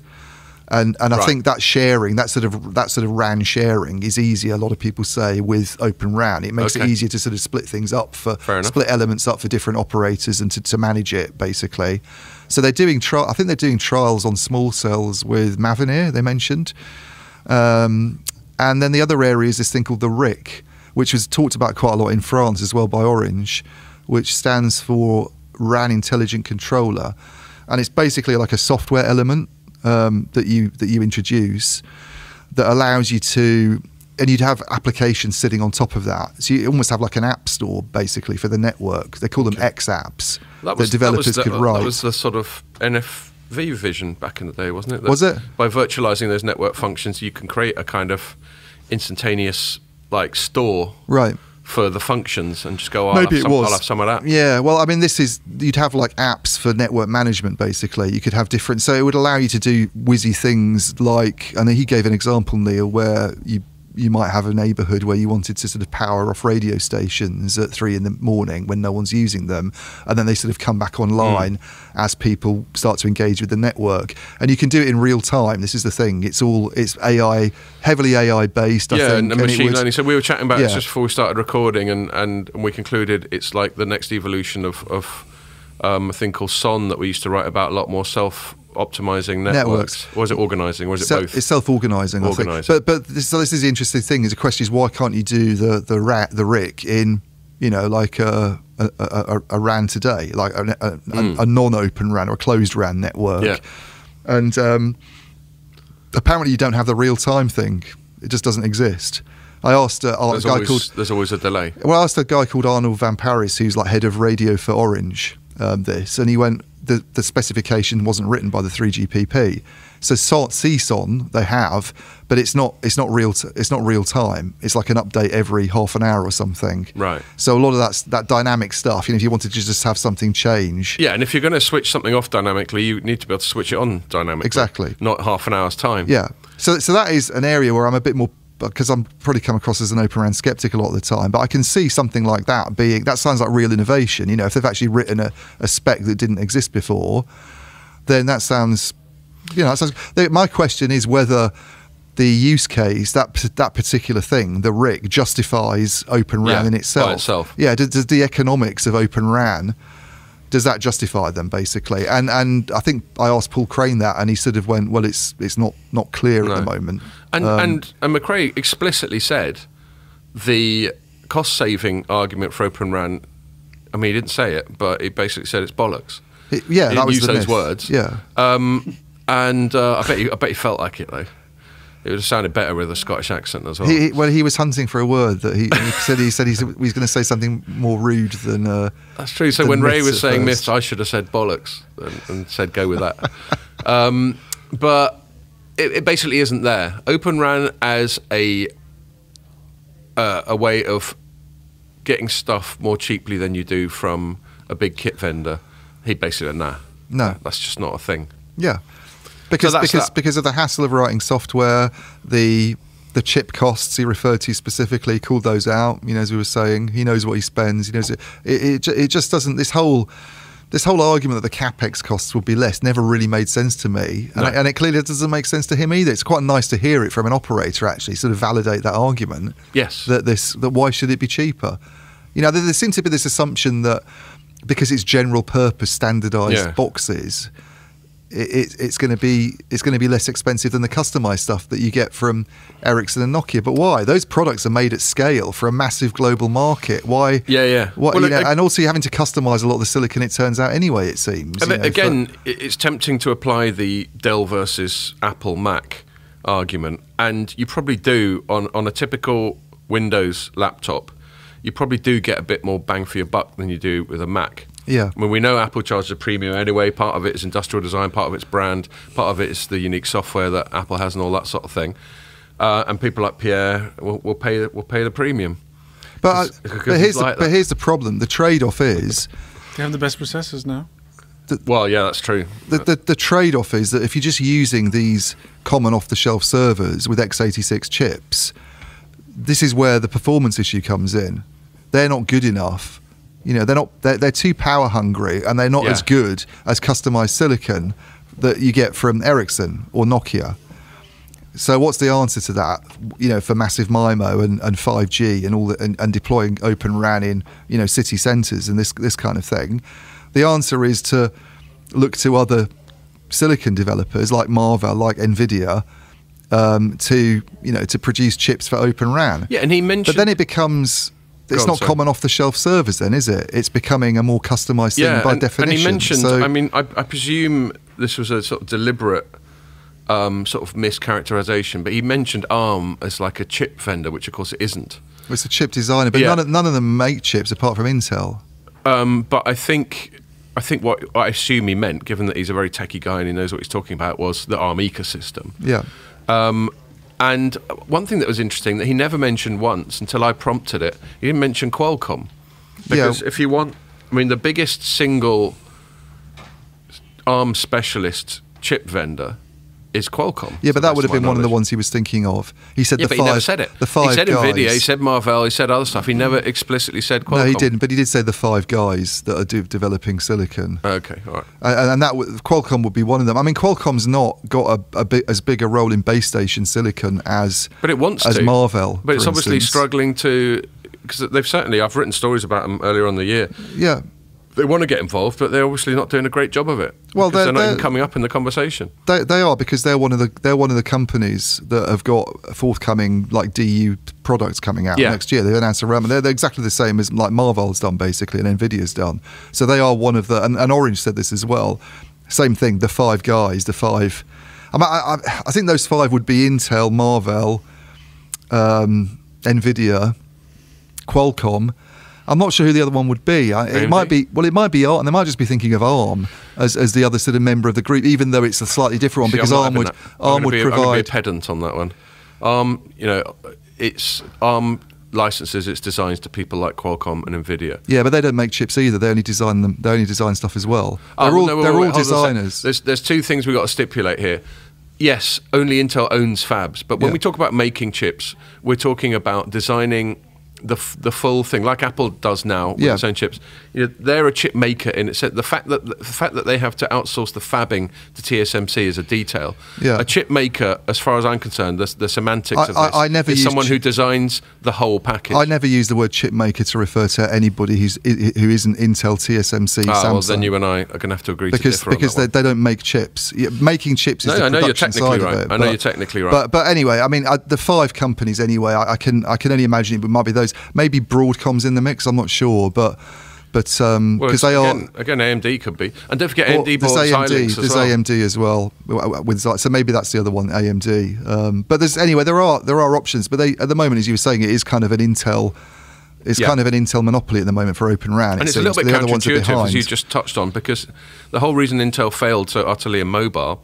And I think that sharing, that sort of RAN sharing, is easier, a lot of people say, with OpenRAN. It makes it easier to sort of split things up split elements up for different operators and to manage it, basically. So they're doing I think they're doing trials on small cells with Mavenir, they mentioned. And then the other area is this thing called the RIC, which was talked about quite a lot in France as well by Orange, which stands for RAN Intelligent Controller. And it's basically like a software element that you introduce that allows you to, and you'd have applications sitting on top of that. So you almost have like an app store, basically, for the network. They call them X apps that developers could write. That was the sort of NFV vision back in the day, wasn't it? Was it? By virtualizing those network functions, you can create a kind of instantaneous store for the functions and just go, I'll have some of that. Yeah, well, I mean, you'd have like apps for network management, basically. You could have different, so it would allow you to do whizzy things like, and he gave an example, Neil, where you might have a neighbourhood where you wanted to sort of power off radio stations at 3 a.m. when no one's using them, and then they sort of come back online as people start to engage with the network. And you can do it in real time. This is the thing. It's AI, heavily AI based. I think, and machine learning. So we were chatting about this just before we started recording, and we concluded it's like the next evolution of a thing called SON that we used to write about a lot more, self-optimizing networks. Or is it organising, or is it both? It's self-organising, I think. But this is the interesting thing. The question is, why can't you do the RIC in like a RAN today, like a non-open RAN or a closed RAN network? Yeah. And apparently you don't have the real-time thing. It just doesn't exist. I asked a guy called... There's always a delay. Well, I asked a guy called Arnold Van Paris, who's like head of radio for Orange, and he went, the specification wasn't written by the 3GPP. So CSON they have, but it's not real time. It's like an update every half an hour or something. Right. So a lot of that dynamic stuff. If you wanted to just have something change. Yeah, and if you're going to switch something off dynamically, you need to be able to switch it on dynamically. Exactly. Not half an hour's time. Yeah. So that is an area where I'm a bit more, because I'm probably come across as an OpenRAN skeptic a lot of the time, but I can see something like that sounds like real innovation. If they've actually written a spec that didn't exist before, then that sounds, my question is whether the use case, that particular thing, the RIC, justifies OpenRAN in itself. By itself. Yeah, does the economics of OpenRAN, does that justify them, basically? And I think I asked Paul Crane that, and he sort of went, well, it's not clear at the moment. And McRae explicitly said the cost-saving argument for OpenRAN, I mean, he didn't say it, but he basically said it's bollocks. That was use the those myth. words. Yeah. I bet he felt like it, though. It would have sounded better with a Scottish accent as well. He was hunting for a word that he said he's going to say something more rude than. That's true. So when Ray was saying myths, I should have said bollocks and said go with that. But it basically isn't there. OpenRAN as a way of getting stuff more cheaply than you do from a big kit vendor. He basically said, no, that's just not a thing. Yeah. Because of the hassle of writing software, the chip costs he referred to specifically, called those out. As we were saying, he knows what he spends. He knows it just doesn't. This whole argument that the capex costs would be less never really made sense to me, and it clearly doesn't make sense to him either. It's quite nice to hear it from an operator actually sort of validate that argument. Yes. That why should it be cheaper? There seems to be this assumption that because it's general purpose standardized boxes, it's going to be less expensive than the customized stuff that you get from Ericsson and Nokia. But why? Those products are made at scale for a massive global market. Why? Yeah. And also you're having to customize a lot of the silicon, it turns out, anyway, it seems. It's tempting to apply the Dell versus Apple Mac argument, and you probably do on a typical Windows laptop. You probably do get a bit more bang for your buck than you do with a Mac. Yeah. I mean, we know Apple charges a premium anyway. Part of it is industrial design, part of it's brand, part of it is the unique software that Apple has and all that sort of thing. And people like Pierre will pay the premium. But here's the problem. The trade-off is they have the best processors now. That's true. The trade-off is that if you're just using these common off-the-shelf servers with x86 chips, this is where the performance issue comes in. They're not good enough. They're too power hungry, and they're not as good as customized silicon that you get from Ericsson or Nokia. So what's the answer to that? For massive MIMO and 5G and all and deploying OpenRAN in city centres and this kind of thing. The answer is to look to other silicon developers like Marvell, like Nvidia, to produce chips for OpenRAN. Yeah, and he mentioned. But then it becomes. It's not common off-the-shelf servers then, is it? It's becoming a more customised thing by definition. And he mentioned, I presume this was a sort of deliberate sort of mischaracterization, but he mentioned ARM as like a chip vendor, which of course it isn't. Well, it's a chip designer, but none of them make chips apart from Intel. But I think what I assume he meant, given that he's a very techie guy and he knows what he's talking about, was the ARM ecosystem. Yeah. And one thing that was interesting that he never mentioned once until I prompted it, he didn't mention Qualcomm. Because if you want, the biggest single ARM specialist chip vendor is Qualcomm. Yeah, but that would have been one of the ones he was thinking of. He said but he never said it. The five he said guys. Nvidia, he said Marvell, he said other stuff. He never explicitly said Qualcomm. No, he didn't, but he did say the five guys that are developing silicon. Okay, all right. And that Qualcomm would be one of them. Qualcomm's not got as big a role in base station silicon as Marvell. But it's obviously struggling to, because I've written stories about them earlier on in the year. Yeah. They want to get involved, but they're obviously not doing a great job of it. Well, they're not even coming up in the conversation. They are, because they're one of the companies that have got forthcoming like DU products coming out next year. They've announced a RAM, and they're exactly the same as like Marvell's done basically, and Nvidia's done. So they are one of the, and Orange said this as well. Same thing. The five guys, the five. I think those five would be Intel, Marvell, Nvidia, Qualcomm. I'm not sure who the other one would be. It might be ARM, and they might just be thinking of ARM as the other sort of member of the group, even though it's a slightly different one, because ARM would provide. I'm going to be a pedant on that one. ARM, it's ARM licenses its designs to people like Qualcomm and Nvidia. Yeah, but they don't make chips either. They only design them. They only design stuff as well. They're all designers. There's two things we've got to stipulate here. Yes, only Intel owns fabs, but when we talk about making chips, we're talking about designing the full thing, like Apple does now with its own chips. They're a chip maker, and it's the fact that they have to outsource the fabbing to TSMC is a detail. Yeah. A chip maker, as far as I'm concerned, the semantics of this I never is use someone who designs the whole package. I never use the word chip maker to refer to anybody who isn't Intel, TSMC, Samsung. Well, then you and I are going to have to agree to differ on that one. They don't make chips. Making chips is the production side of it. I know you're technically right. But anyway, I mean, the 5 companies anyway. I can only imagine it might be those. Maybe Broadcom's in the mix. I'm not sure, but because they are again AMD could be, and don't forget AMD bought Xilinx there's as well. AMD as well with so maybe that's the other one, AMD. But there are options, but at the moment, as you were saying, it is kind of an Intel. It's kind of an Intel monopoly at the moment for OpenRAN. And it's a little bit counterintuitive, as you just touched on, because the whole reason Intel failed so utterly in mobile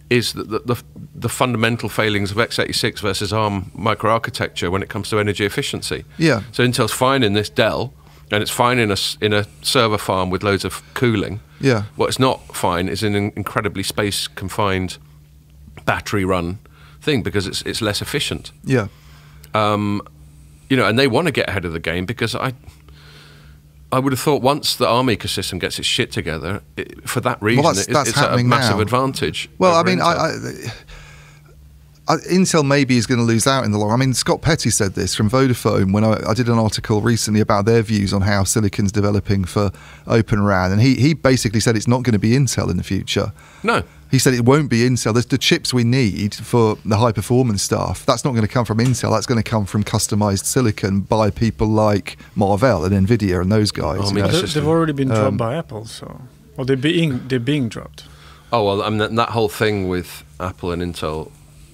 is that the fundamental failings of x86 versus ARM microarchitecture when it comes to energy efficiency. Yeah. So Intel's fine in this Dell, and it's fine in a server farm with loads of cooling. Yeah. What it's not fine is in an incredibly space-confined battery-run thing, because it's less efficient. Yeah. And they want to get ahead of the game, because I would have thought once the ARM ecosystem gets its shit together, for that reason, it's a massive advantage. Well, I mean, Intel maybe is going to lose out in the long. I mean, Scott Petty said this from Vodafone when I did an article recently about their views on how silicon's developing for OpenRAN, and he basically said it's not going to be Intel in the future. No. He said it won't be Intel. There's the chips we need for the high performance stuff. That's not going to come from Intel. That's going to come from customized silicon by people like Marvell and Nvidia and those guys. They've already been dropped by Apple, or they're being dropped. Oh well, I mean that whole thing with Apple and Intel.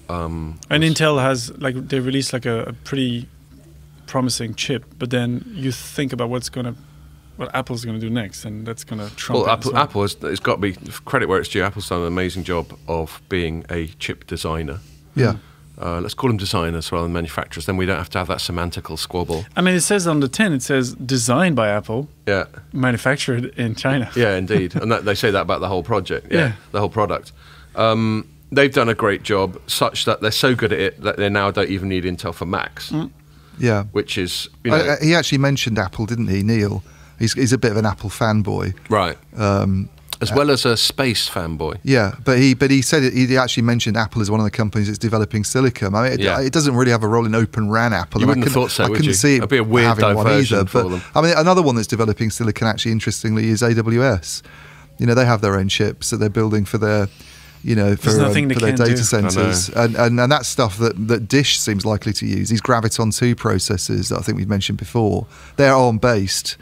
And Intel has they released a pretty promising chip, but then you think about what Apple's going to do next, and that's going to trump. Well, Apple has got to be credit where it's due. Apple's done an amazing job of being a chip designer. Yeah. Let's call them designers rather than manufacturers. Then we don't have to have that semantical squabble. I mean, it says on the tin, it says designed by Apple. Yeah. Manufactured in China. Yeah, indeed, and they say that about the whole project. Yeah. The whole product. They've done a great job, such that they're so good at it that they now don't even need Intel for Macs. Yeah. Which is, he actually mentioned Apple, didn't he, Neil? He's a bit of an Apple fanboy, right? As well as a space fanboy. Yeah, but he said he actually mentioned Apple as one of the companies that's developing silicon. I mean, it doesn't really have a role in OpenRAN. Apple. You wouldn't have thought so, I couldn't see it That'd be a weird diversion for them. I mean, another one that's developing silicon, actually, interestingly, is AWS. They have their own chips that they're building for their. For their data centers, and that's stuff that Dish seems likely to use. These Graviton 2 processors that I think we've mentioned before, they're ARM-based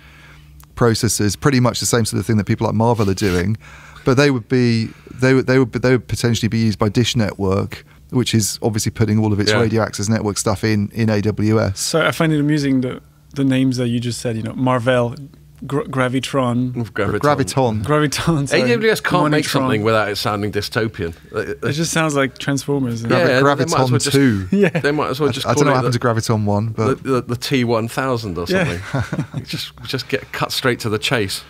processors, pretty much the same sort of thing that people like Marvell are doing, but they would potentially be used by Dish Network, which is obviously putting all of its radio access network stuff in AWS. So I find it amusing the names that you just said. Marvell. Graviton. Sorry. AWS can't make something without it sounding dystopian. It just sounds like Transformers. Graviton 2. Yeah. They might as well just I don't know what happened to Graviton 1, but the T1000 or something. just get cut straight to the chase.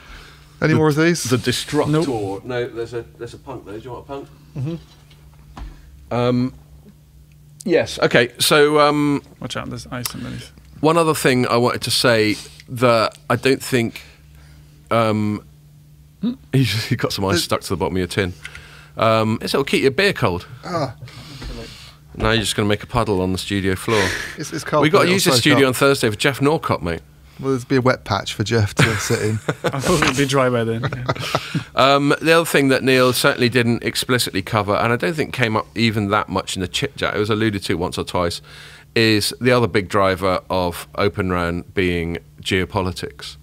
Any more of these? The Destructor. Nope. No, there's a punk there. Do you want a punk? Mm-hmm. Yes. Okay. So watch out. There's ice underneath. One other thing I wanted to say that I don't think you got some ice stuck to the bottom of your tin. It'll keep your beer cold. Now you're just going to make a puddle on the studio floor. It's cold. We've got to use this studio on Thursday for Jeff Norcott, mate. Well, there'll be a wet patch for Jeff to sit in. I thought it'd be dry by then. The other thing that Neil certainly didn't explicitly cover, and I don't think came up even that much in the chit-chat, it was alluded to once or twice, is the other big driver of OpenRAN being geopolitics,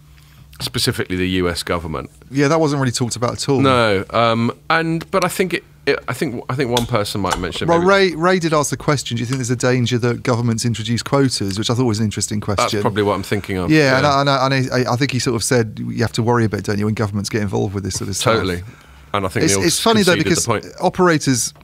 specifically the US government. Yeah, that wasn't really talked about at all. No, but I think I think one person might mention. Well, Ray did ask the question: do you think there's a danger that governments introduce quotas? Which I thought was an interesting question. That's probably what I'm thinking of. Yeah. And I think he sort of said you have to worry a bit, don't you, when governments get involved with this sort of stuff. Totally. And I think it's funny though, because operators,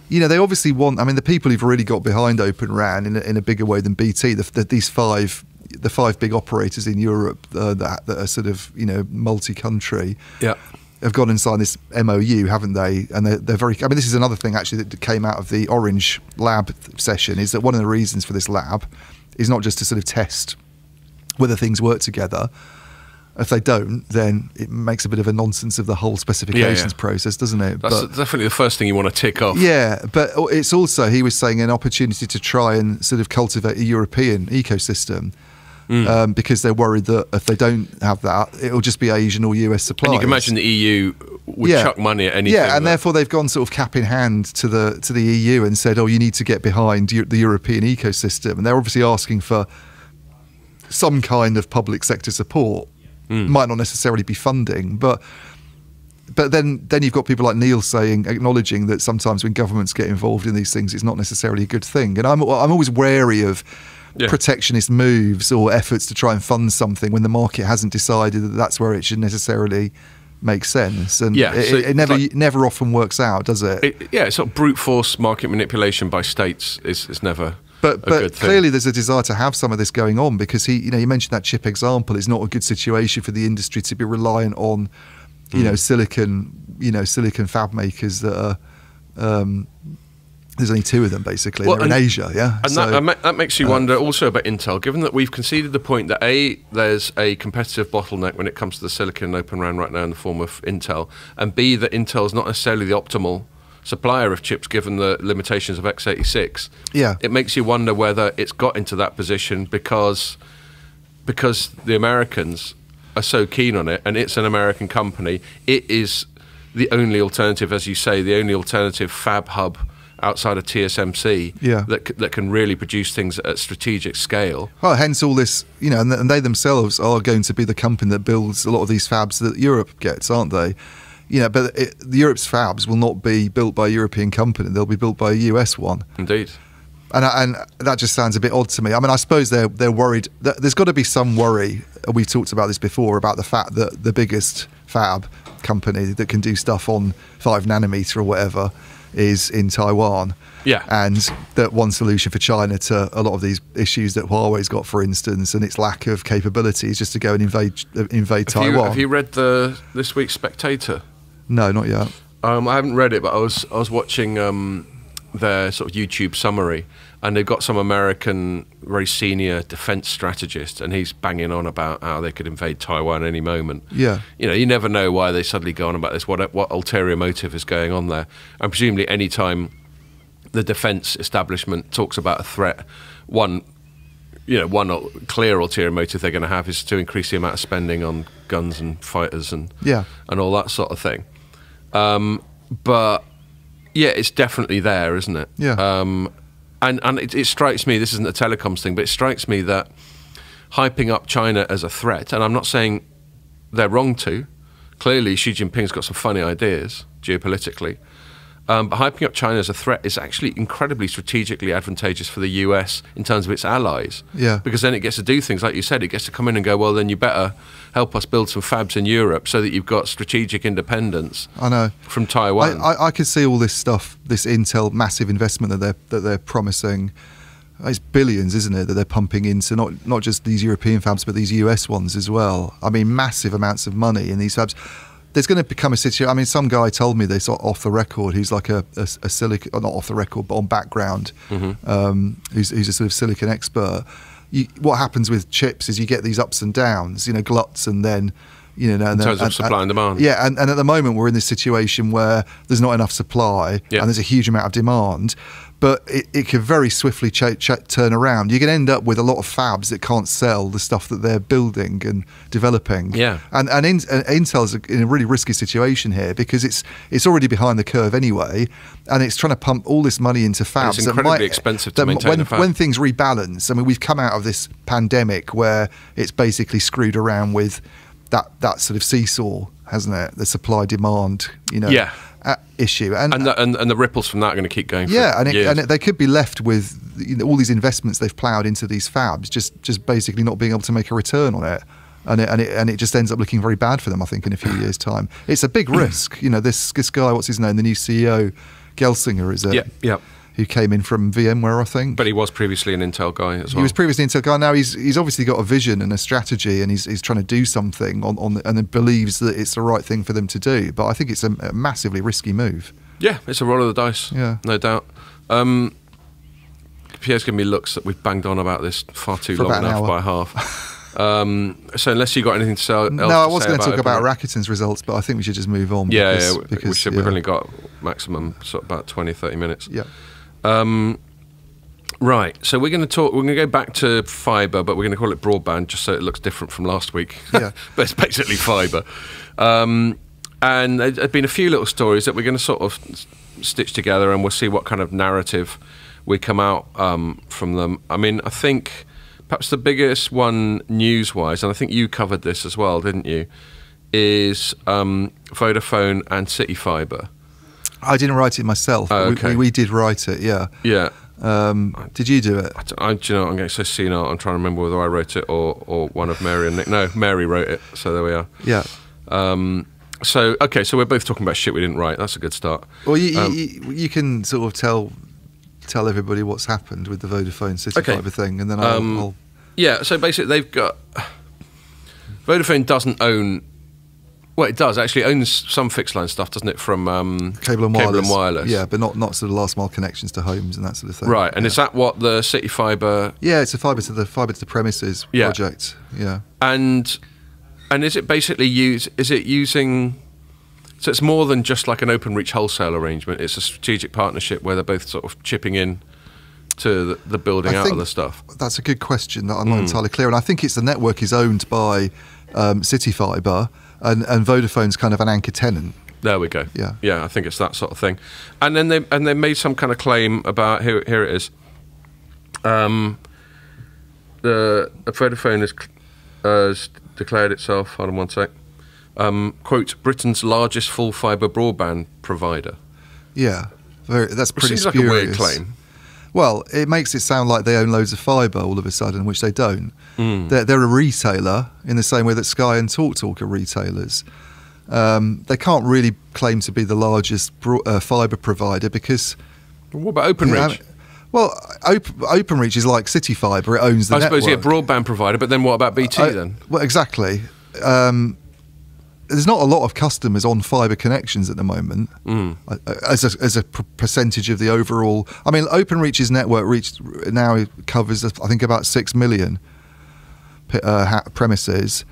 they obviously want. I mean, the people who've really got behind OpenRAN in a bigger way than BT, the five big operators in Europe that are sort of multi-country. Yeah. Have gone and signed this MOU, haven't they? And they're very. I mean, this is another thing actually that came out of the Orange Lab session. Is that one of the reasons for this lab is not just to sort of test whether things work together. If they don't, then it makes a bit of a nonsense of the whole specifications process, doesn't it? That's definitely the first thing you want to tick off. Yeah, but it's also, he was saying, an opportunity to try and sort of cultivate a European ecosystem. Because they're worried that if they don't have that, it'll just be Asian or US suppliers. And you can imagine the EU would chuck money at anything. Yeah, and therefore they've gone sort of cap in hand to the EU and said, oh, you need to get behind the European ecosystem. And they're obviously asking for some kind of public sector support. Might not necessarily be funding, but then you've got people like Neil acknowledging that sometimes when governments get involved in these things, it's not necessarily a good thing. And I'm always wary of protectionist moves or efforts to try and fund something when the market hasn't decided that that's where it should necessarily make sense. And it never often works out, does it? It's sort of brute force market manipulation by states is never. But clearly there's a desire to have some of this going on, because you mentioned that chip example. It's not a good situation for the industry to be reliant on, silicon fab makers that are. There's only 2 of them basically. They're in Asia, yeah. And that makes you wonder also about Intel, given that we've conceded the point that there's a competitive bottleneck when it comes to the silicon and OpenRAN right now in the form of Intel, and B, that Intel is not necessarily the optimal supplier of chips given the limitations of x86. Yeah, it makes you wonder whether it's got into that position because the Americans are so keen on it, and it's an American company. It is the only alternative, as you say, the only alternative fab hub outside of TSMC that can really produce things at strategic scale. Well, hence all this, and they themselves are going to be the company that builds a lot of these fabs that Europe gets, aren't they? But Europe's fabs will not be built by a European company; they'll be built by a US one. Indeed. And that just sounds a bit odd to me. I mean, I suppose they're worried. There's got to be some worry. We've talked about this before, about the fact that the biggest fab company that can do stuff on 5 nanometer or whatever is in Taiwan. Yeah. And that one solution for China to a lot of these issues that Huawei's got, for instance, and its lack of capability, is just to go and invade Taiwan. Have you read this week's Spectator? No, not yet. I haven't read it, but I was watching their sort of YouTube summary, and they've got some American very senior defense strategist, and he's banging on about how they could invade Taiwan any moment. Yeah. You never know why they suddenly go on about this, what ulterior motive is going on there. And presumably any time the defense establishment talks about a threat, one clear ulterior motive they're going to have is to increase the amount of spending on guns and fighters and all that sort of thing. But yeah, it's definitely there, isn't it? Yeah. And it strikes me, this isn't a telecoms thing, but it strikes me that hyping up China as a threat, and I'm not saying they're wrong to, clearly Xi Jinping's got some funny ideas geopolitically, but hyping up China as a threat is actually incredibly strategically advantageous for the US in terms of its allies. Yeah. Because then it gets to do things, like you said, it gets to come in and go, well, then you better help us build some fabs in Europe so that you've got strategic independence. I know. From Taiwan. I could see all this stuff, this Intel massive investment that they're promising. It's billions, isn't it, that they're pumping into not just these European fabs, but these US ones as well. I mean, massive amounts of money in these fabs. There's going to become a situation. I mean, some guy told me this off the record, who's like a silicon, not off the record, but on background, who's a sort of silicon expert. What happens with chips is you get these ups and downs, gluts, and then, in terms of supply and demand. Yeah, and at the moment we're in this situation where there's not enough supply and there's a huge amount of demand. But it could very swiftly turn around. You can end up with a lot of fabs that can't sell the stuff that they're building and developing. Yeah. And Intel's in a really risky situation here, because it's already behind the curve anyway, and it's trying to pump all this money into fabs. And it's incredibly expensive to maintain a fab. When things rebalance, I mean, we've come out of this pandemic where it's basically screwed around with that sort of seesaw, hasn't it? The supply-demand, issue, and the ripples from that are going to keep going. They could be left with all these investments they've ploughed into these fabs, just basically not being able to make a return on it, and it just ends up looking very bad for them, I think, in a few years' time. It's a big risk. This guy, what's his name, the new CEO, Gelsinger, is it? Yeah. Who came in from VMware, I think. But he was previously an Intel guy as well. He was previously an Intel guy. Now he's obviously got a vision and a strategy, and he's trying to do something and believes that it's the right thing for them to do. But I think it's a massively risky move. Yeah, it's a roll of the dice. Yeah, no doubt. Pierre's giving me looks that we've banged on about this far too For long about an enough hour. by half. So unless you got anything to say else No, I was going to talk about Rakuten's results, but I think we should just move on. Yeah, because, we because, should. We've only got maximum sort of about 20, 30 minutes. Yeah. Right, so we're going to talk. We're going to go back to fibre, but we're going to call it broadband, just so it looks different from last week. Yeah. But it's basically fibre. And there've been a few little stories that we're going to sort of stitch together, and we'll see what kind of narrative we come out from them. I mean, I think perhaps the biggest one news-wise, and I think you covered this as well, didn't you, is Vodafone and City Fibre. I didn't write it myself. Oh, okay. We did write it, yeah. Yeah. Did you do it? Do you know, I'm getting so senile. I'm trying to remember whether I wrote it or one of Mary and Nick. No, Mary wrote it. So there we are. Yeah. So we're both talking about shit we didn't write. That's a good start. Well, you can sort of tell everybody what's happened with the Vodafone City Fibre thing, and then I'll... Yeah, so basically they've got... Vodafone doesn't own... Well, it does actually. It owns some fixed line stuff, doesn't it, from Cable and wireless. Yeah, but not sort of last mile connections to homes and that sort of thing. Right, and is that what the City Fibre... Yeah, it's a fibre to the premises project. Yeah. And is it basically using... So it's more than just like an OpenReach wholesale arrangement. It's a strategic partnership where they're both sort of chipping in to the building out of the stuff. That's a good question that I'm not entirely clear on. I think it's the network is owned by City Fibre, and Vodafone's kind of an anchor tenant. There we go. Yeah, yeah. I think it's that sort of thing. And then they made some kind of claim about here it is. The Vodafone has declared itself. Hold on one sec. Quote, Britain's largest full fibre broadband provider. Yeah, that's pretty seems spurious. like a weird claim. Well, it makes it sound like they own loads of fibre all of a sudden, which they don't. They're a retailer in the same way that Sky and TalkTalk are retailers. They can't really claim to be the largest fibre provider because... What about OpenReach? Well, OpenReach is like City Fibre. It owns the network. I suppose, yeah, broadband provider, but then what about BT then? Well, exactly. There's not a lot of customers on fibre connections at the moment as a percentage of the overall. I mean, OpenReach's network now covers, I think, about 6 million premises.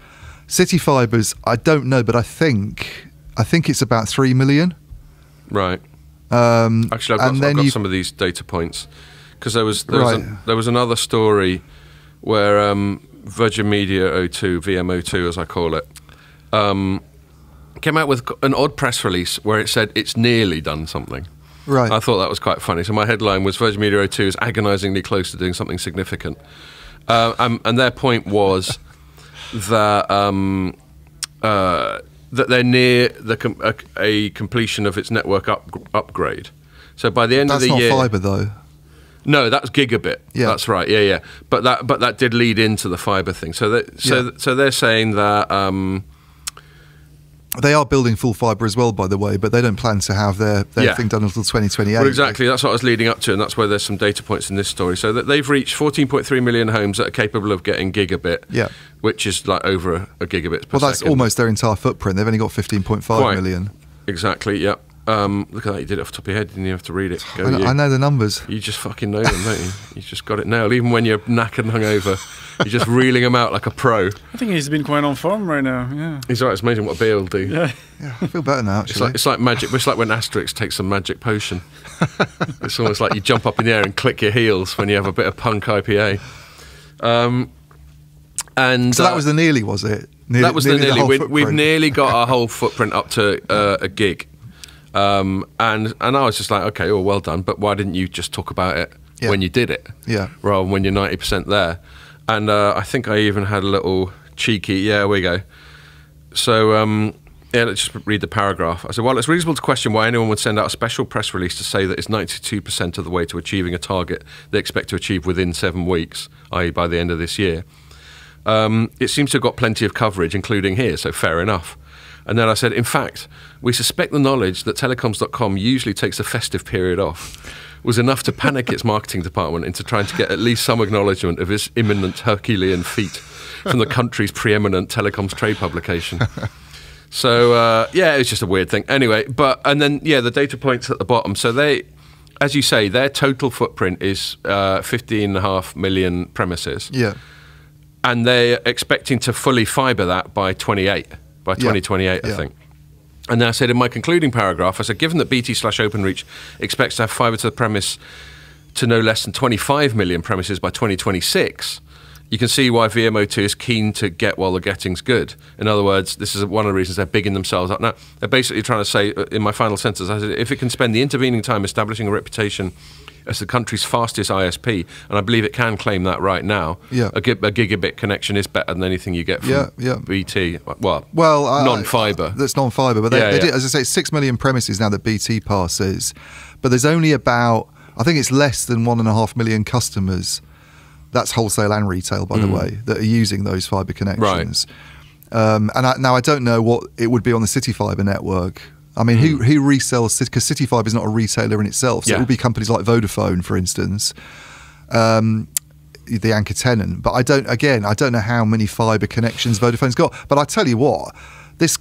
City Fibre's, I don't know, but I think it's about 3 million. Right. Actually, I've got some of these data points because there was another story where Virgin Media O2, VMO2 as I call it, came out with an odd press release where it said it's nearly done something. Right. I thought that was quite funny. So my headline was Virgin Media O2 is agonisingly close to doing something significant. And their point was that that they're near a completion of its network upgrade. So by the end of the year... That's not fibre, though. No, that's gigabit. Yeah. That's right. Yeah, yeah. But that did lead into the fibre thing. So they're saying that... they are building full fibre as well, by the way, but they don't plan to have their thing done until 2028. Well, exactly. That's what I was leading up to, and that's where there's some data points in this story. So that they've reached 14.3 million homes that are capable of getting gigabit, which is like over a gigabit per second. Well, that's almost their entire footprint. They've only got 15.5 million. Exactly, yeah. Look at that, you did it off the top of your head, didn't you have to read it? I know the numbers. You just fucking know them, don't you? You just got it nailed. Even when you're knackered and hungover, you're just reeling them out like a pro. I think he's been quite on form right now, yeah. He's right, it's amazing what Beale will do. Yeah, I feel better now, actually. It's like magic. It's like when Asterix takes some magic potion. It's almost like you jump up in the air and click your heels when you have a bit of punk IPA. And so that was the nearly, was it? That was the nearly. We've nearly got our whole footprint up to a gig. And I was just like, okay, well done, but why didn't you just talk about it when you did it? Yeah. Rather than when you're 90% there. And I think I even had a little cheeky, here we go. So, let's just read the paragraph. I said, well, it's reasonable to question why anyone would send out a special press release to say that it's 92% of the way to achieving a target they expect to achieve within 7 weeks, i.e. by the end of this year. It seems to have got plenty of coverage, including here, so fair enough. And then I said, in fact, we suspect the knowledge that Telecoms.com usually takes a festive period off was enough to panic its marketing department into trying to get at least some acknowledgement of its imminent Herculean feat from the country's preeminent telecoms trade publication. So, it was just a weird thing. Anyway, and then the data points at the bottom. So they as you say, their total footprint is 15.5 million premises. Yeah. And they're expecting to fully fibre that by 2028, I think. And then I said in my concluding paragraph, I said, given that BT/Openreach expects to have fibre to the premise to no less than 25 million premises by 2026, you can see why VMO2 is keen to get while the getting's good. In other words, this is one of the reasons they're bigging themselves up. Now, they're basically trying to say, in my final sentence, I said, if it can spend the intervening time establishing a reputation as the country's fastest ISP, and I believe it can claim that right now, a gigabit connection is better than anything you get from BT. Well, non-fibre. That's non-fibre, but they did, as I say, it's 6 million premises now that BT passes, but there's only about, I think it's less than 1.5 million customers. That's wholesale and retail, by the way, that are using those fibre connections. Right. Now I don't know what it would be on the City Fibre network. I mean, who resells? Because City Fibre is not a retailer in itself, so it would be companies like Vodafone, for instance, the anchor tenant. But I don't know how many fibre connections Vodafone's got. But I tell you what, this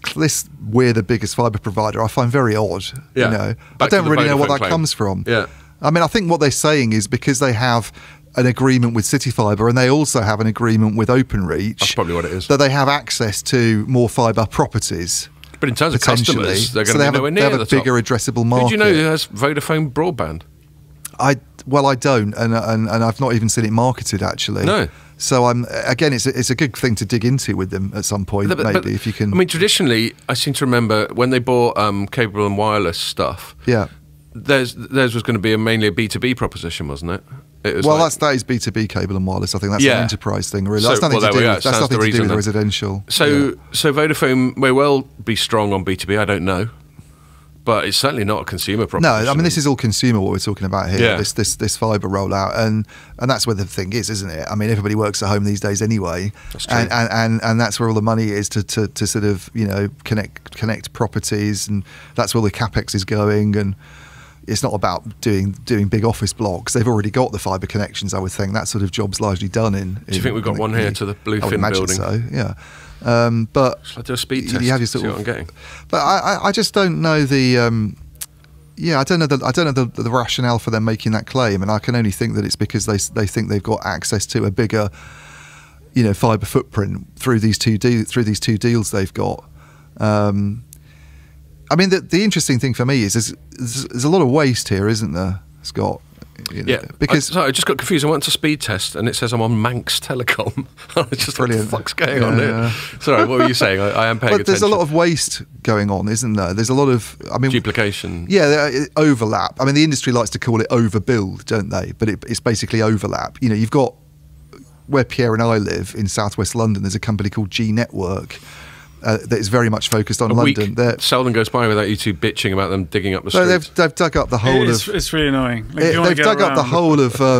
we're the biggest fibre provider, I find very odd. Yeah. You know, I don't really know what that comes from. Yeah. I mean, I think what they're saying is because they have an agreement with City Fibre and they also have an agreement with OpenReach. That's probably what it is. That they have access to more fibre properties. But in terms of customers, they're going to be nowhere near the top. They have a bigger addressable market. Who do you know who has Vodafone broadband? I don't, and I've not even seen it marketed actually. No. So it's a good thing to dig into with them at some point, maybe if you can. I mean, traditionally, I seem to remember when they bought cable and wireless stuff. Yeah. Theirs was going to be mainly a B2B proposition, wasn't it? That is B2B cable and wireless. I think that's an enterprise thing, really. That's nothing to do with residential. So Vodafone may well be strong on B2B. I don't know, but it's certainly not a consumer proposition. No, I mean this is all consumer. What we're talking about here, this fibre rollout, and that's where the thing is, isn't it? I mean, everybody works at home these days anyway, that's true. And that's where all the money is to sort of connect properties, and that's where the capex is going. And it's not about doing big office blocks. They've already got the fibre connections, I would think. That sort of job's largely done in. Do you think we've got one here to the Bluefin building? So, yeah. But shall I do a speed test? You have your see what I'm getting. But I just don't know the. I don't know the rationale for them making that claim, and I can only think that it's because they think they've got access to a bigger, fibre footprint through these two deals they've got. I mean, the interesting thing for me is there's a lot of waste here, isn't there, Scott? Because I just got confused. I went to speed test and it says I'm on Manx Telecom. I was just like, what the fuck's going on here? Sorry, what were you saying? I am paying attention. There's a lot of waste going on, isn't there? There's a lot of, duplication. Yeah, overlap. I mean, the industry likes to call it overbuild, don't they? But it's basically overlap. You've got, where Pierre and I live in southwest London, there's a company called G Network. That is very much focused on London. Seldom goes by without you two bitching about them digging up the street. They've dug up the whole of. It's really annoying. They've dug up the whole of. I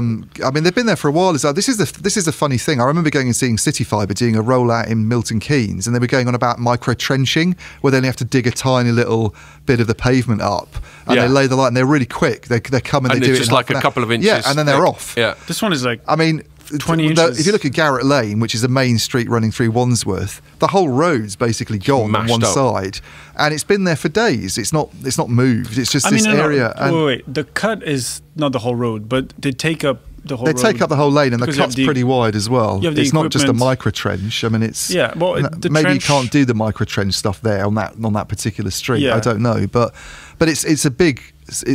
mean, they've been there for a while. This is a funny thing. I remember going and seeing City Fibre doing a rollout in Milton Keynes, and they were going on about micro trenching, where they only have to dig a tiny little bit of the pavement up, and they lay the light, and they're really quick. They come and they do it just like a couple of inches. Yeah, and then they're off. Yeah, this one is like. I mean. 20 inches. If you look at Garrett Lane, which is a main street running through Wandsworth, the whole road's basically gone on one side, and it's been there for days. It's not moved. It's just area. Wait. The cut is not the whole road, but they take up the whole road. They take up the whole lane, and the cut's pretty wide as well. It's not just a micro trench. I mean, it's maybe you can't do the micro trench stuff there on that particular street. Yeah. I don't know, but it's a big.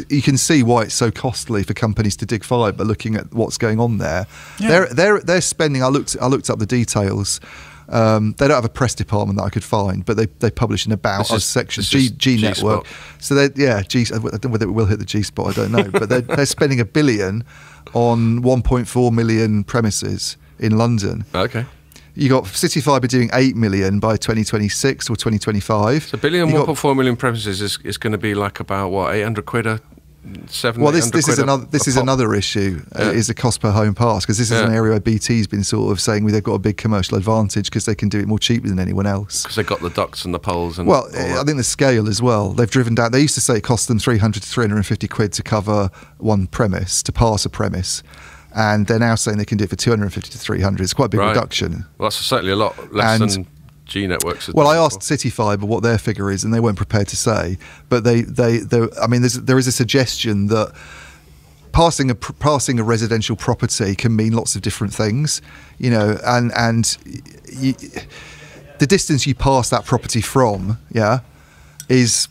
You can see why it's so costly for companies to dig fibre. Looking at what's going on there, they're spending. I looked up the details. They don't have a press department that I could find, but they publish an about us section. G Network. So I don't know whether it will hit the G spot. I don't know, but they're spending $1 billion on 1.4 million premises in London. Okay. You got City Fibre doing 8 million by 2026 or 2025. So 1.4 million premises is going to be like about what, 800 quid a 700. Well, this is another issue. Is the cost per home pass, because this is an area where BT's been sort of saying they've got a big commercial advantage because they can do it more cheaply than anyone else. Because they've got the ducts and the poles and. Well, I think the scale as well. They've driven down. They used to say it cost them 300 to 350 quid to cover one premise, to pass a premise. And they're now saying they can do it for 250 to 300. It's quite a big reduction. Well, that's certainly a lot less than G Networks. Well, I asked City Fibre what their figure is, and they weren't prepared to say. But there is a suggestion that passing a residential property can mean lots of different things, and the distance you pass that property from, is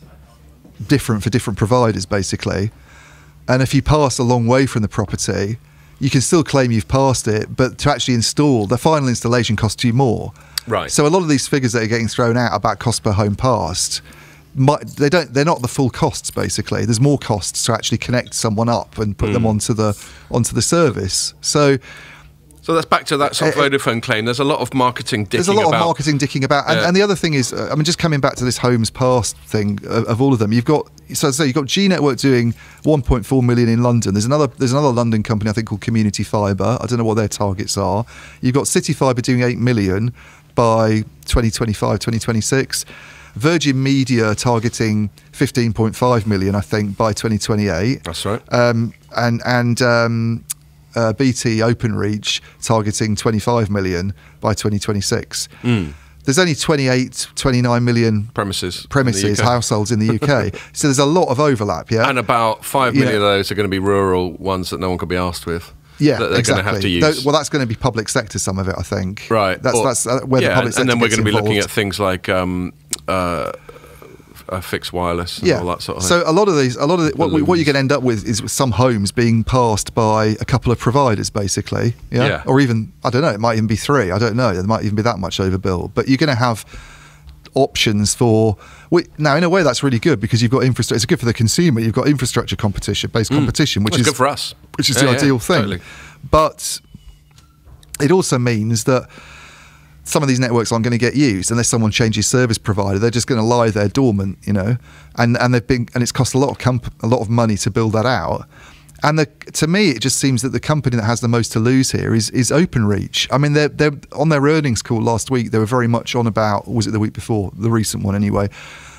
different for different providers, basically. And if you pass a long way from the property, you can still claim you've passed it, but to actually install, the final installation costs you more. Right. So a lot of these figures that are getting thrown out about cost per home passed, they're not the full costs, basically. There's more costs to actually connect someone up and put them onto the service. So that's back to that sort of Vodafone claim. There's a lot of marketing dicking about. There's a lot of marketing dicking about. And the other thing is, just coming back to this homes passed thing of all of them, you've got G Network doing 1.4 million in London. There's another London company, I think, called Community Fibre. I don't know what their targets are. You've got City Fibre doing 8 million by 2025, 2026. Virgin Media targeting 15.5 million, I think, by 2028. That's right. BT OpenReach targeting 25 million by 2026. There's only 29 million premises households in the UK. So there's a lot of overlap, and about 5 million of those are going to be rural ones that no one could be asked with. Yeah, that they're exactly. going to have to use. Well, that's going to be public sector, some of it, I think. Right. That's where the public sector and then we're gets going to be involved. looking at things like fixed wireless and all that sort of thing. So a lot of what you're going to end up with is some homes being passed by a couple of providers, basically. Yeah. Or even, I don't know, it might even be 3. I don't know. There might even be that much overbuilt. But you're going to have options for... Now, in a way, that's really good because you've got infrastructure. It's good for the consumer. You've got infrastructure based competition, which is good for us. Which is the ideal thing. Totally. But it also means that some of these networks aren't going to get used unless someone changes service provider. They're just going to lie there dormant, and it's cost a lot of money to build that out. And to me, it just seems that the company that has the most to lose here is OpenReach. I mean, they're on their earnings call last week. They were very much on about, or was it the week before, the recent one anyway?